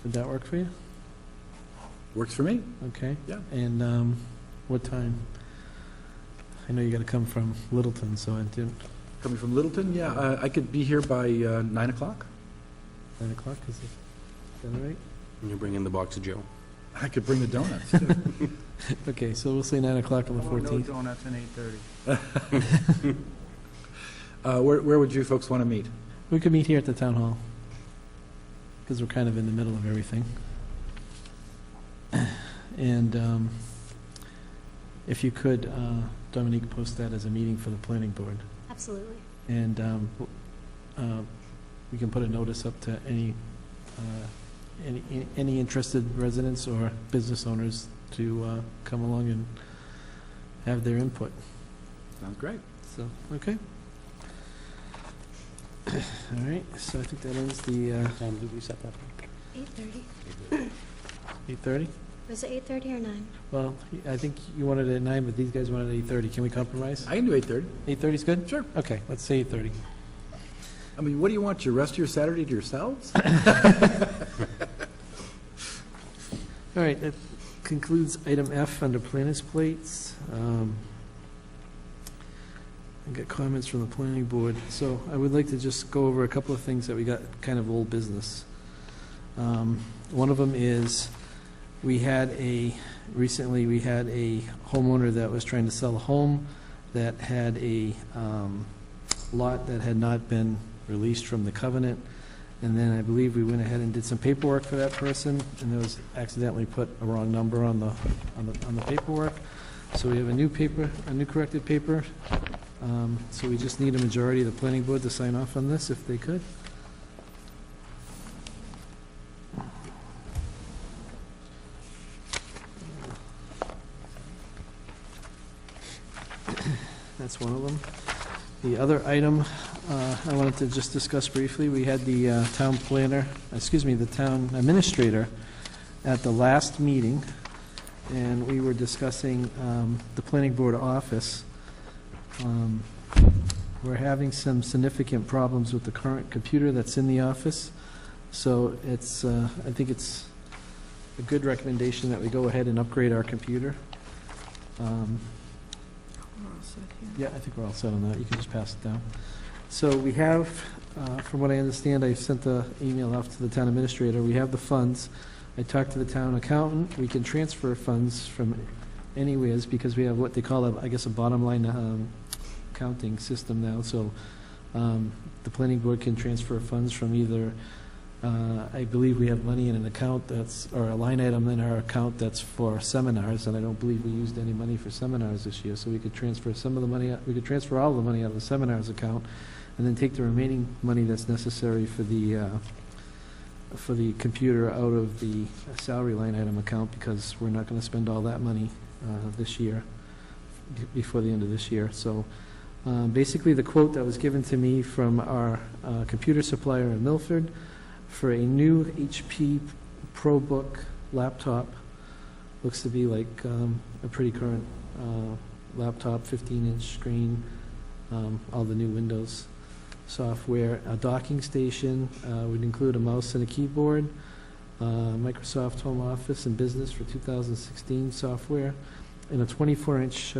Would that work for you? Works for me. Okay. Yeah. And what time? I know you gotta come from Littleton, so I didn't, Coming from Littleton, yeah, I could be here by 9 o'clock. 9 o'clock, is that all right? And you bring in the box of Joe? I could bring the donuts, too. Okay, so we'll say 9 o'clock on the No 14th. donuts at 8:30. Where would you folks want to meet? We could meet here at the town hall, because we're kind of in the middle of everything. And if you could, Dominique, post that as a meeting for the planning board. Absolutely. And we can put a notice up to any interested residents or business owners to come along and have their input. Sounds great. So, okay. All right, so I think that ends the What time did we set that for? 8:30. 8:30? Was it 8:30 or 9? Well, I think you wanted it at 9, but these guys wanted it at 8:30. Can we compromise? I can do 8:30. 8:30 is good? Sure. Okay, let's say 8:30. I mean, what do you want, your rest of your Saturday to yourselves? All right, that concludes item F under planners plates. I got comments from the planning board, so I would like to just go over a couple of things that we got kind of old business. One of them is, recently we had a homeowner that was trying to sell a home that had a lot that had not been released from the covenant, and then I believe we went ahead and did some paperwork for that person, and there was accidentally put a wrong number on the paperwork. So we have a new corrected paper. So we just need a majority of the planning board to sign off on this, if they could. That's one of them. The other item I wanted to just discuss briefly, we had the town planner, the town administrator at the last meeting, and we were discussing the planning board office. We're having some significant problems with the current computer that's in the office, so it's, I think it's a good recommendation that we go ahead and upgrade our computer. We're all set here. Yeah, I think we're all set on that. You can just pass it down. So we have, from what I understand, I sent the email off to the town administrator. We have the funds. I talked to the town accountant. We can transfer funds from anywheres because we have what they call, I guess, a bottom line accounting system now. So the planning board can transfer funds from either, I believe we have money in an account that's, or a line item in our account that's for seminars, and I don't believe we used any money for seminars this year, so we could transfer some of the money, we could transfer all the money out of the seminars account, and then take the remaining money that's necessary for the computer out of the salary line item account, because we're not going to spend all that money this year, before the end of this year. So basically the quote that was given to me from our computer supplier in Milford for a new HP ProBook laptop, looks to be like a pretty current laptop, 15-inch screen, all the new Windows software, a docking station, would include a mouse and a keyboard, Microsoft Home Office and Business for 2016 software, and a 24-inch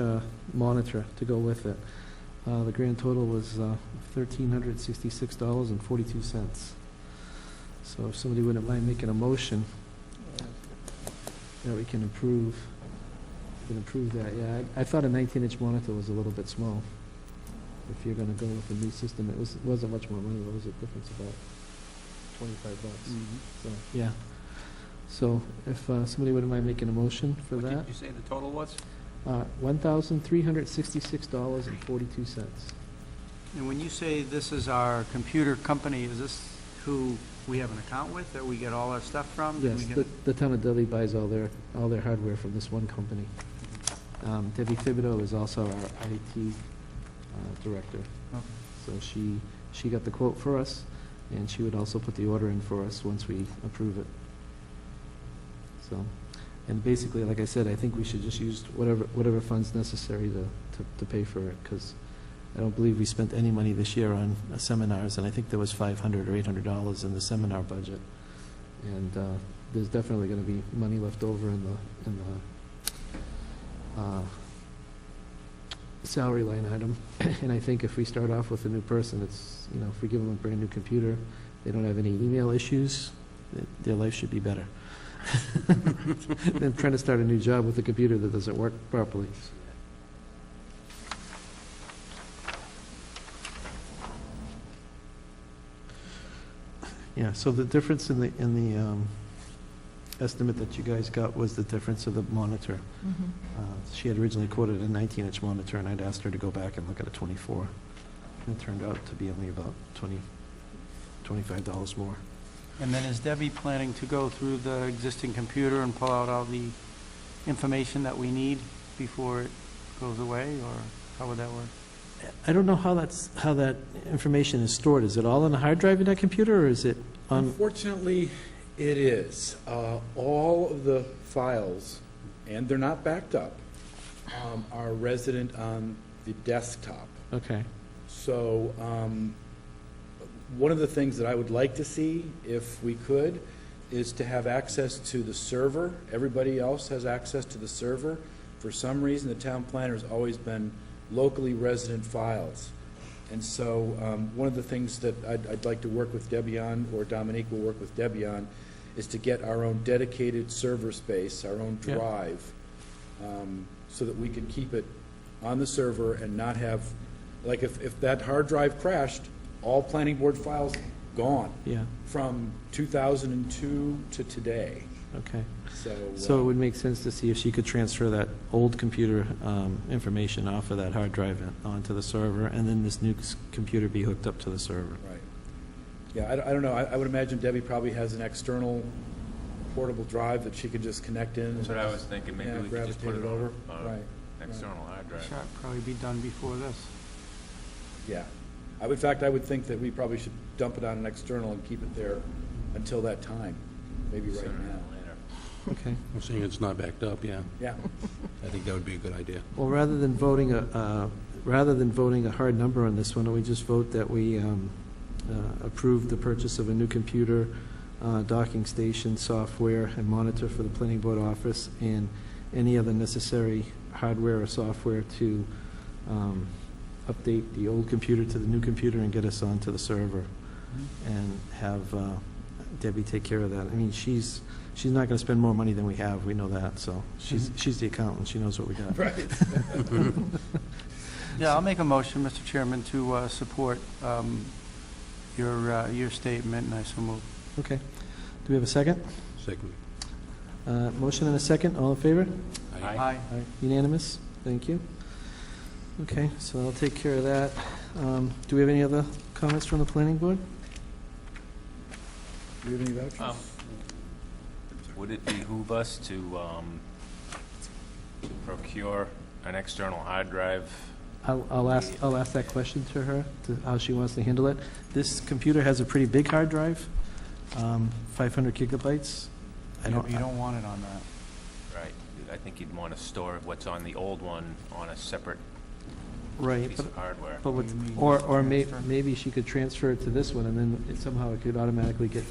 monitor to go with it. The grand total was $1,366.42. So if somebody wouldn't mind making a motion that we can approve that. Yeah, I thought a 19-inch monitor was a little bit small. If you're going to go with a new system, it wasn't much more money. What was the difference? About $25. So yeah. So if somebody wouldn't mind making a motion for that. What did you say the total was? $1,366.42. And when you say this is our computer company, is this who we have an account with, that we get all our stuff from? Did Yes, we get- the town of Dudley buys all their hardware from this one company. Debbie Thibodeau is also our IT director. Okay. So she got the quote for us, and she would also put the order in for us once we approve it. So, and basically, like I said, I think we should just use whatever funds necessary to pay for it, because I don't believe we spent any money this year on seminars, and I think there was $500 or $800 in the seminar budget. And there's definitely going to be money left over in the salary line item. And I think if we start off with a new person, it's, if we give them a brand new computer, they don't have any email issues, their life should be better than trying to start a new job with a computer that doesn't work properly. Yeah, so the difference in the estimate that you guys got was the difference of the monitor. She had originally quoted a 19-inch monitor, and I'd asked her to go back and look at a 24. And it turned out to be only about $25 more. And then is Debbie planning to go through the existing computer and pull out all the information that we need before it goes away, or how would that work? I don't know how that information is stored. Is it all on a hard drive in that computer, or is it on? Unfortunately, it is. All of the files, and they're not backed up, are resident on the desktop. Okay. So one of the things that I would like to see, if we could, is to have access to the server. Everybody else has access to the server. For some reason, the town planner has always been locally resident files. And so one of the things that I'd like to work with Debbie on, or Dominique will work with Debbie on, is to get our own dedicated server space, our own drive, so that we can keep it on the server and not have, like if that hard drive crashed, all planning board files gone. Yeah. From 2002 to today. Okay. So it would make sense to see if she could transfer that old computer information off of that hard drive onto the server, and then this new computer be hooked up to the server. Right. Yeah, I don't know. I would imagine Debbie probably has an external portable drive that she could just connect in. That's what I was thinking. Maybe we could just put it over. on Right. an external hard drive. Should probably be done before this. Yeah. In fact, I would think that we probably should dump it on an external and keep it there until that time, maybe right now. Okay. I'm saying it's not backed up, yeah. Yeah. I think that would be a good idea. Well, rather than voting a hard number on this one, why don't we just vote that we approve the purchase of a new computer, docking station, software, and monitor for the planning board office, and any other necessary hardware or software to update the old computer to the new computer and get us onto the server, and have Debbie take care of that. I mean, she's not going to spend more money than we have, we know that, so she's the accountant, she knows what we got. Right. Yeah, I'll make a motion, Mr. Chairman, to support your statement, and I so move. Okay. Do we have a second? Second. Motion and a second, all in favor? Aye. Unanimous? Thank you. Okay, so I'll take care of that. Do we have any other comments from the planning board? Do you have any vouchers? Would it behoove us to procure an external hard drive? I'll ask that question to her, to how she wants to handle it. This computer has a pretty big hard drive, 500 gigabytes. You don't want it on that. Right. I think you'd want to store what's on the old one on a separate Right, piece of hardware. but What do you mean, or transfer? maybe she could transfer it to this one, and then somehow it could automatically get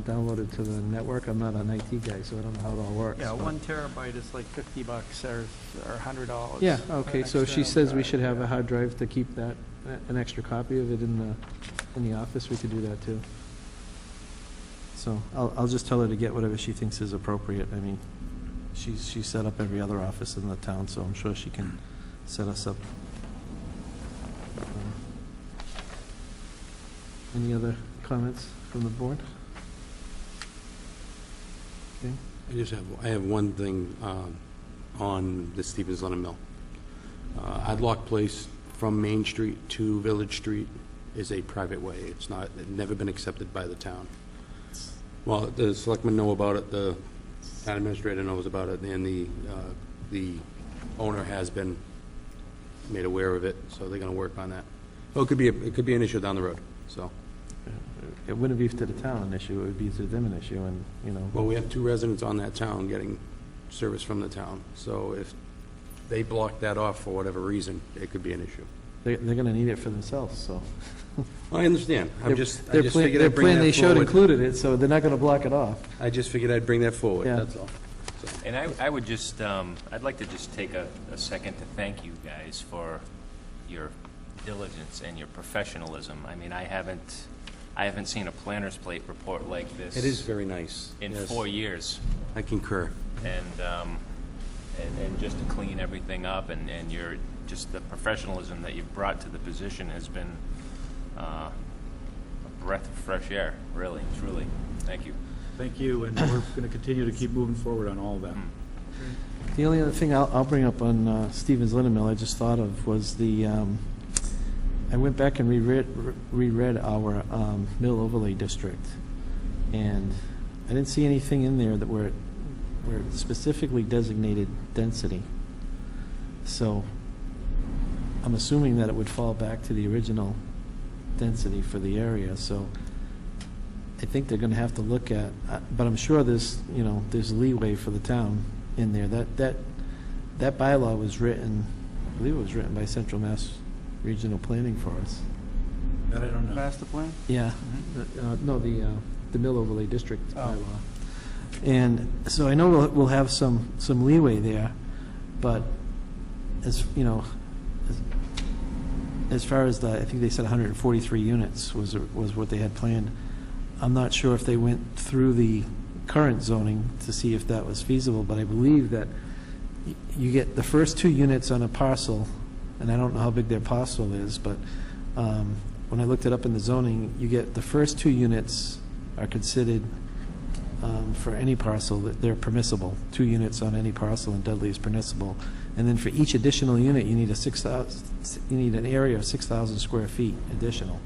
downloaded to the network. I'm not an IT guy, so I don't know how it all works. Yeah, but- 1 terabyte is like $50 or $100. Yeah, for okay, an so she external says we drive. should have a hard drive to keep that, an extra copy of it in the office. We could do that too. So I'll just tell her to get whatever she thinks is appropriate. I mean, she's set up every other office in the town, so I'm sure she can set us up. Any other comments from the board? Okay. I have one thing on the Stevens Lemon Mill. Adlock Place from Main Street to Village Street is a private way. It's never been accepted by the town. Well, the selectmen know about it, the town administrator knows about it, and the owner has been made aware of it, so they're gonna work on that. Well, it could be an issue down the road, so. It wouldn't be to the town an issue, it would be to them an issue, and, you know. Well, we have 2 residents on that town getting service from the town, so if they block that off for whatever reason, it could be an issue. They're going to need it for themselves, so. I understand. I just figured Their I'd bring plan, they that showed forward. included it, so they're not going to block it off. I just figured I'd bring that forward, Yeah. that's all. So, And I would just, I'd like to just take a second to thank you guys for your diligence and your professionalism. I mean, I haven't seen a planner's plate report like this. It is very nice. In yes. 4 years. I concur. And just to clean everything up, and your, just the professionalism that you've brought to the position has been a breath of fresh air, really, truly. Thank you. Thank you, and we're going to continue to keep moving forward on all of that. The only other thing I'll bring up on Stevens Linen Mill I just thought of was I went back and reread our mill overlay district, and I didn't see anything in there that where it specifically designated density. So I'm assuming that it would fall back to the original density for the area. So I think they're going to have to look at, but I'm sure there's leeway for the town in there. That bylaw was written, I believe it was written by Central Mass Regional Planning for us. That I don't know. Master plan? Yeah, no, the mill overlay district Oh. bylaw. And so I know we'll have some leeway there, but as far as I think they said 143 units was what they had planned. I'm not sure if they went through the current zoning to see if that was feasible, but I believe that you get the first 2 units on a parcel, and I don't know how big their parcel is, but when I looked it up in the zoning, you get the first 2 units are considered for any parcel that they're permissible. 2 units on any parcel in Dudley is permissible, and then for each additional unit, you need an area of 6,000 square feet additional.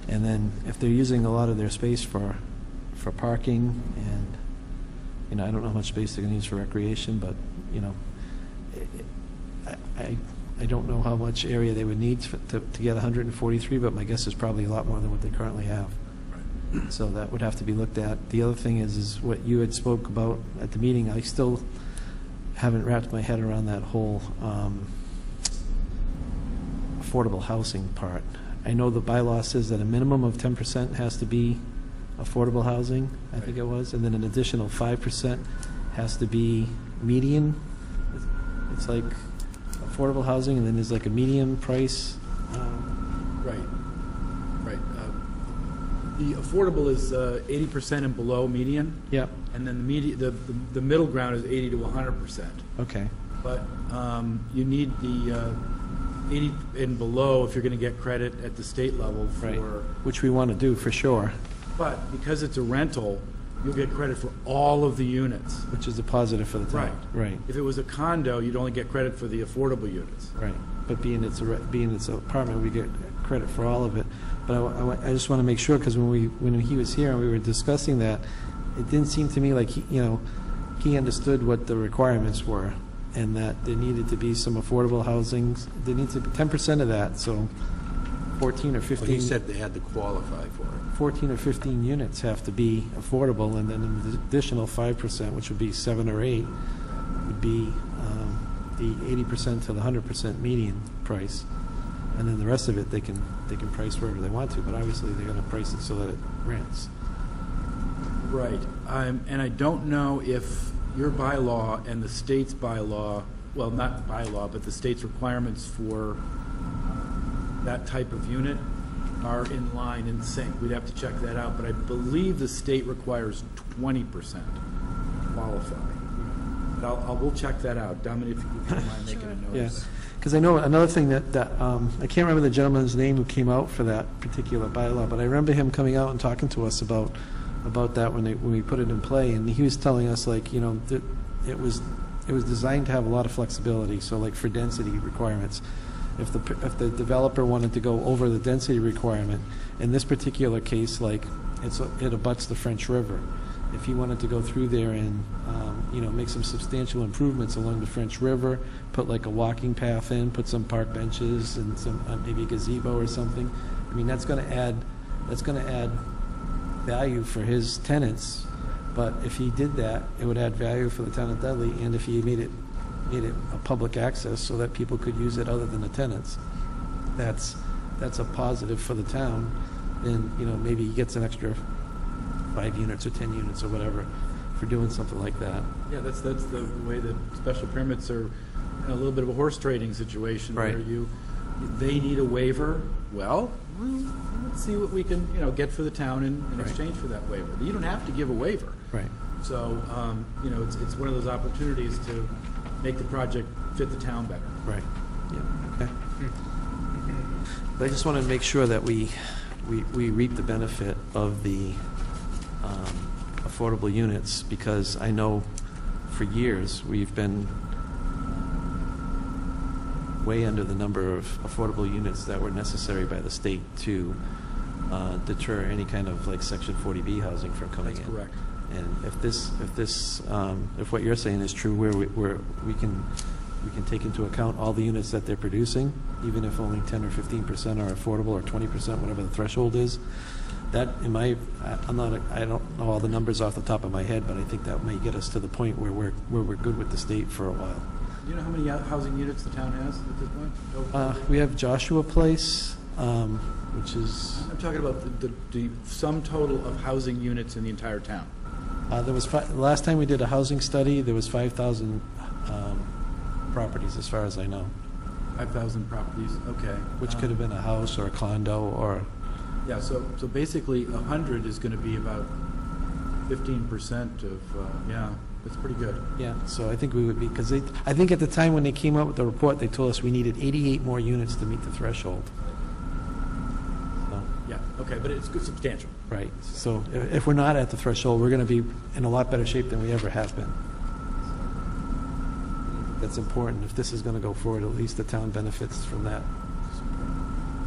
And then if they're using a lot of their space for parking, and I don't know how much space they're going to use for recreation, but I I don't know how much area they would need to get 143, but my guess is probably a lot more than what they currently have. So that would have to be looked at. The other thing is what you had spoke about at the meeting. I still haven't wrapped my head around that whole affordable housing part. I know the bylaw says that a minimum of 10% has to be affordable housing, I think it was, and then an additional 5% has to be median. It's like affordable housing, and then there's like a medium price. Right. The affordable is 80% and below median, Yep, and then the middle ground is 80 to 100%. okay, But you need the 80 and below if you're going to get credit at the state level right, for, which we want to do for sure, but because it's a rental, you'll get credit for all of the units. which is a positive for the town. Right, If it was a condo, you'd only get credit for the affordable units. right. But being it's an apartment, we get credit for all of it. But I just want to make sure, because when he was here and we were discussing that, it didn't seem to me like he understood what the requirements were, and that there needed to be some affordable housing. There needs to be 10% of that, so 14 or 15. Well, he said they had to qualify for it. 14 or 15 units have to be affordable, and then an additional 5%, which would be 7 or 8, would be the 80% to the 100% median price. And then the rest of it, they can price wherever they want to, but obviously they're going to price it so that it rents. Right. And I don't know if your bylaw and the state's bylaw, well, not bylaw, but the state's requirements for that type of unit are in line, in sync. We'd have to check that out, but I believe the state requires 20% qualify. But we'll check that out. Dominic, if you don't mind making a note. Yeah, because I know another thing that I can't remember the gentleman's name who came out for that particular bylaw, but I remember him coming out and talking to us about that when we put it in play, and he was telling us, like, that it was designed to have a lot of flexibility. So, like, for density requirements, if the developer wanted to go over the density requirement, in this particular case, like, it abuts the French River. If he wanted to go through there and make some substantial improvements along the French River, put like a walking path in, put some park benches and some maybe a gazebo or something, I mean, that's going to add value for his tenants. But if he did that, it would add value for the town of Dudley, and if he made it a public access so that people could use it other than the tenants, that's a positive for the town. And maybe he gets an extra 5 units or 10 units or whatever for doing something like that. Yeah, that's the way that special permits are a little bit of a horse trading situation, Right. where they need a waiver. Well, let's see what we can get for the town in Right. exchange for that waiver. You don't have to give a waiver. Right. So it's one of those opportunities to make the project fit the town better. Right. Yeah. Okay. But I just want to make sure that we reap the benefit of the affordable units, because I know for years we've been way under the number of affordable units that were necessary by the state to deter any kind of like Section 40B housing from coming in. That's correct. And if what you're saying is true, where we can take into account all the units that they're producing, even if only 10 or 15% are affordable, or 20%, whatever the threshold is, that I don't know all the numbers off the top of my head, but I think that may get us to the point where we're good with the state for a while. Do you know how many housing units the town has at this point? We have Joshua Place, which is I'm talking about the sum total of housing units in the entire town. there was last time we did a housing study, there was 5,000 properties, as far as I know. 5,000 properties, okay. Which could have been a house or a condo or... Yeah, so basically 100 is going to be about 15% of, that's pretty good. Yeah, so I think we would be, because I think at the time when they came out with the report, they told us we needed 88 more units to meet the threshold. So, Yeah, okay, but it's good, substantial. right, so if we're not at the threshold, we're going to be in a lot better shape than we ever have been. That's important. If this is going to go forward, at least the town benefits from that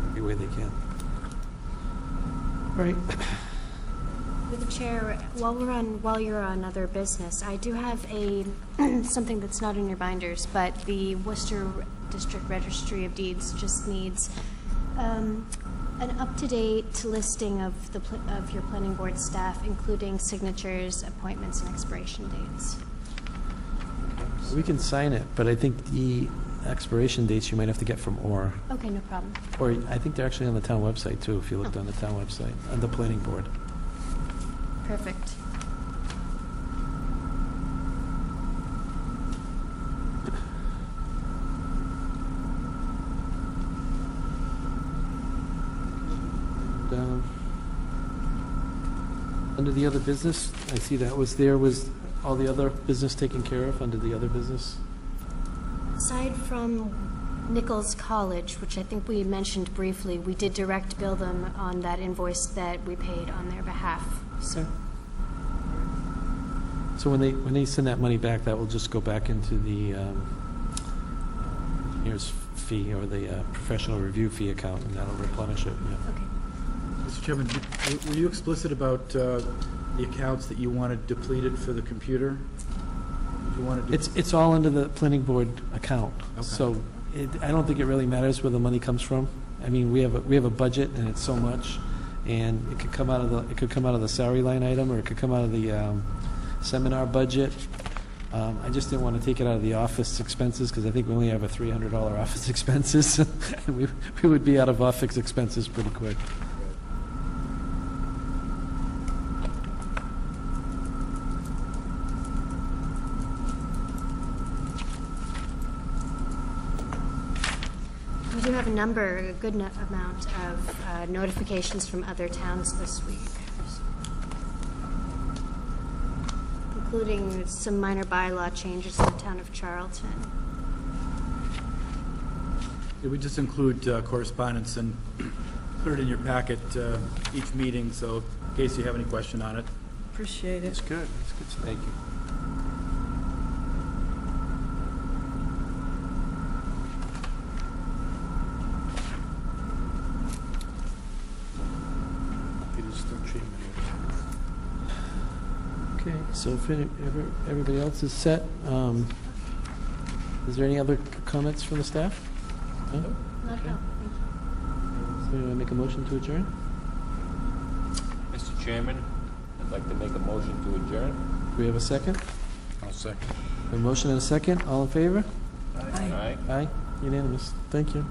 every way they can. Right. With the chair, while you're on other business, I do have something that's not in your binders, but the Worcester District Registry of Deeds just needs an up-to-date listing of your planning board staff, including signatures, appointments, and expiration dates. We can sign it, but I think the expiration dates you might have to get from OR. Okay, no problem. Or I think they're actually on the town website, too, if you looked on the town website, on the planning board. Perfect. Under the other business, I see that was all the other business taken care of under the other business? Aside from Nichols College, which I think we mentioned briefly, we did direct bill them on that invoice that we paid on their behalf. So, So when they send that money back, that will just go back into the engineer's fee or the professional review fee account, and that'll replenish it, yeah. okay. Mr. Chairman, were you explicit about the accounts that you wanted depleted for the computer? You wanted to- It's all under the planning board account. Okay. So I don't think it really matters where the money comes from. I mean, we have a budget, and it's so much, and it could come out of the salary line item, or it could come out of the seminar budget. I just didn't want to take it out of the office expenses, because I think we only have a $300 office expenses. we would be out of office expenses pretty quick. We do have a good amount of notifications from other towns this week, including some minor bylaw changes in the town of Charlton. Yeah, we just include correspondence and put it in your packet each meeting, so in case you have any question on it. Appreciate it. It's good. It's good. Thank you. Okay, so if everybody else is set, is there any other comments from the staff? No? Not at all, thank you. So you want to make a motion to adjourn? Mr. Chairman, I'd like to make a motion to adjourn. Do we have a second? I'll second. A motion and a second, all in favor? Aye. Aye, unanimous. Thank you.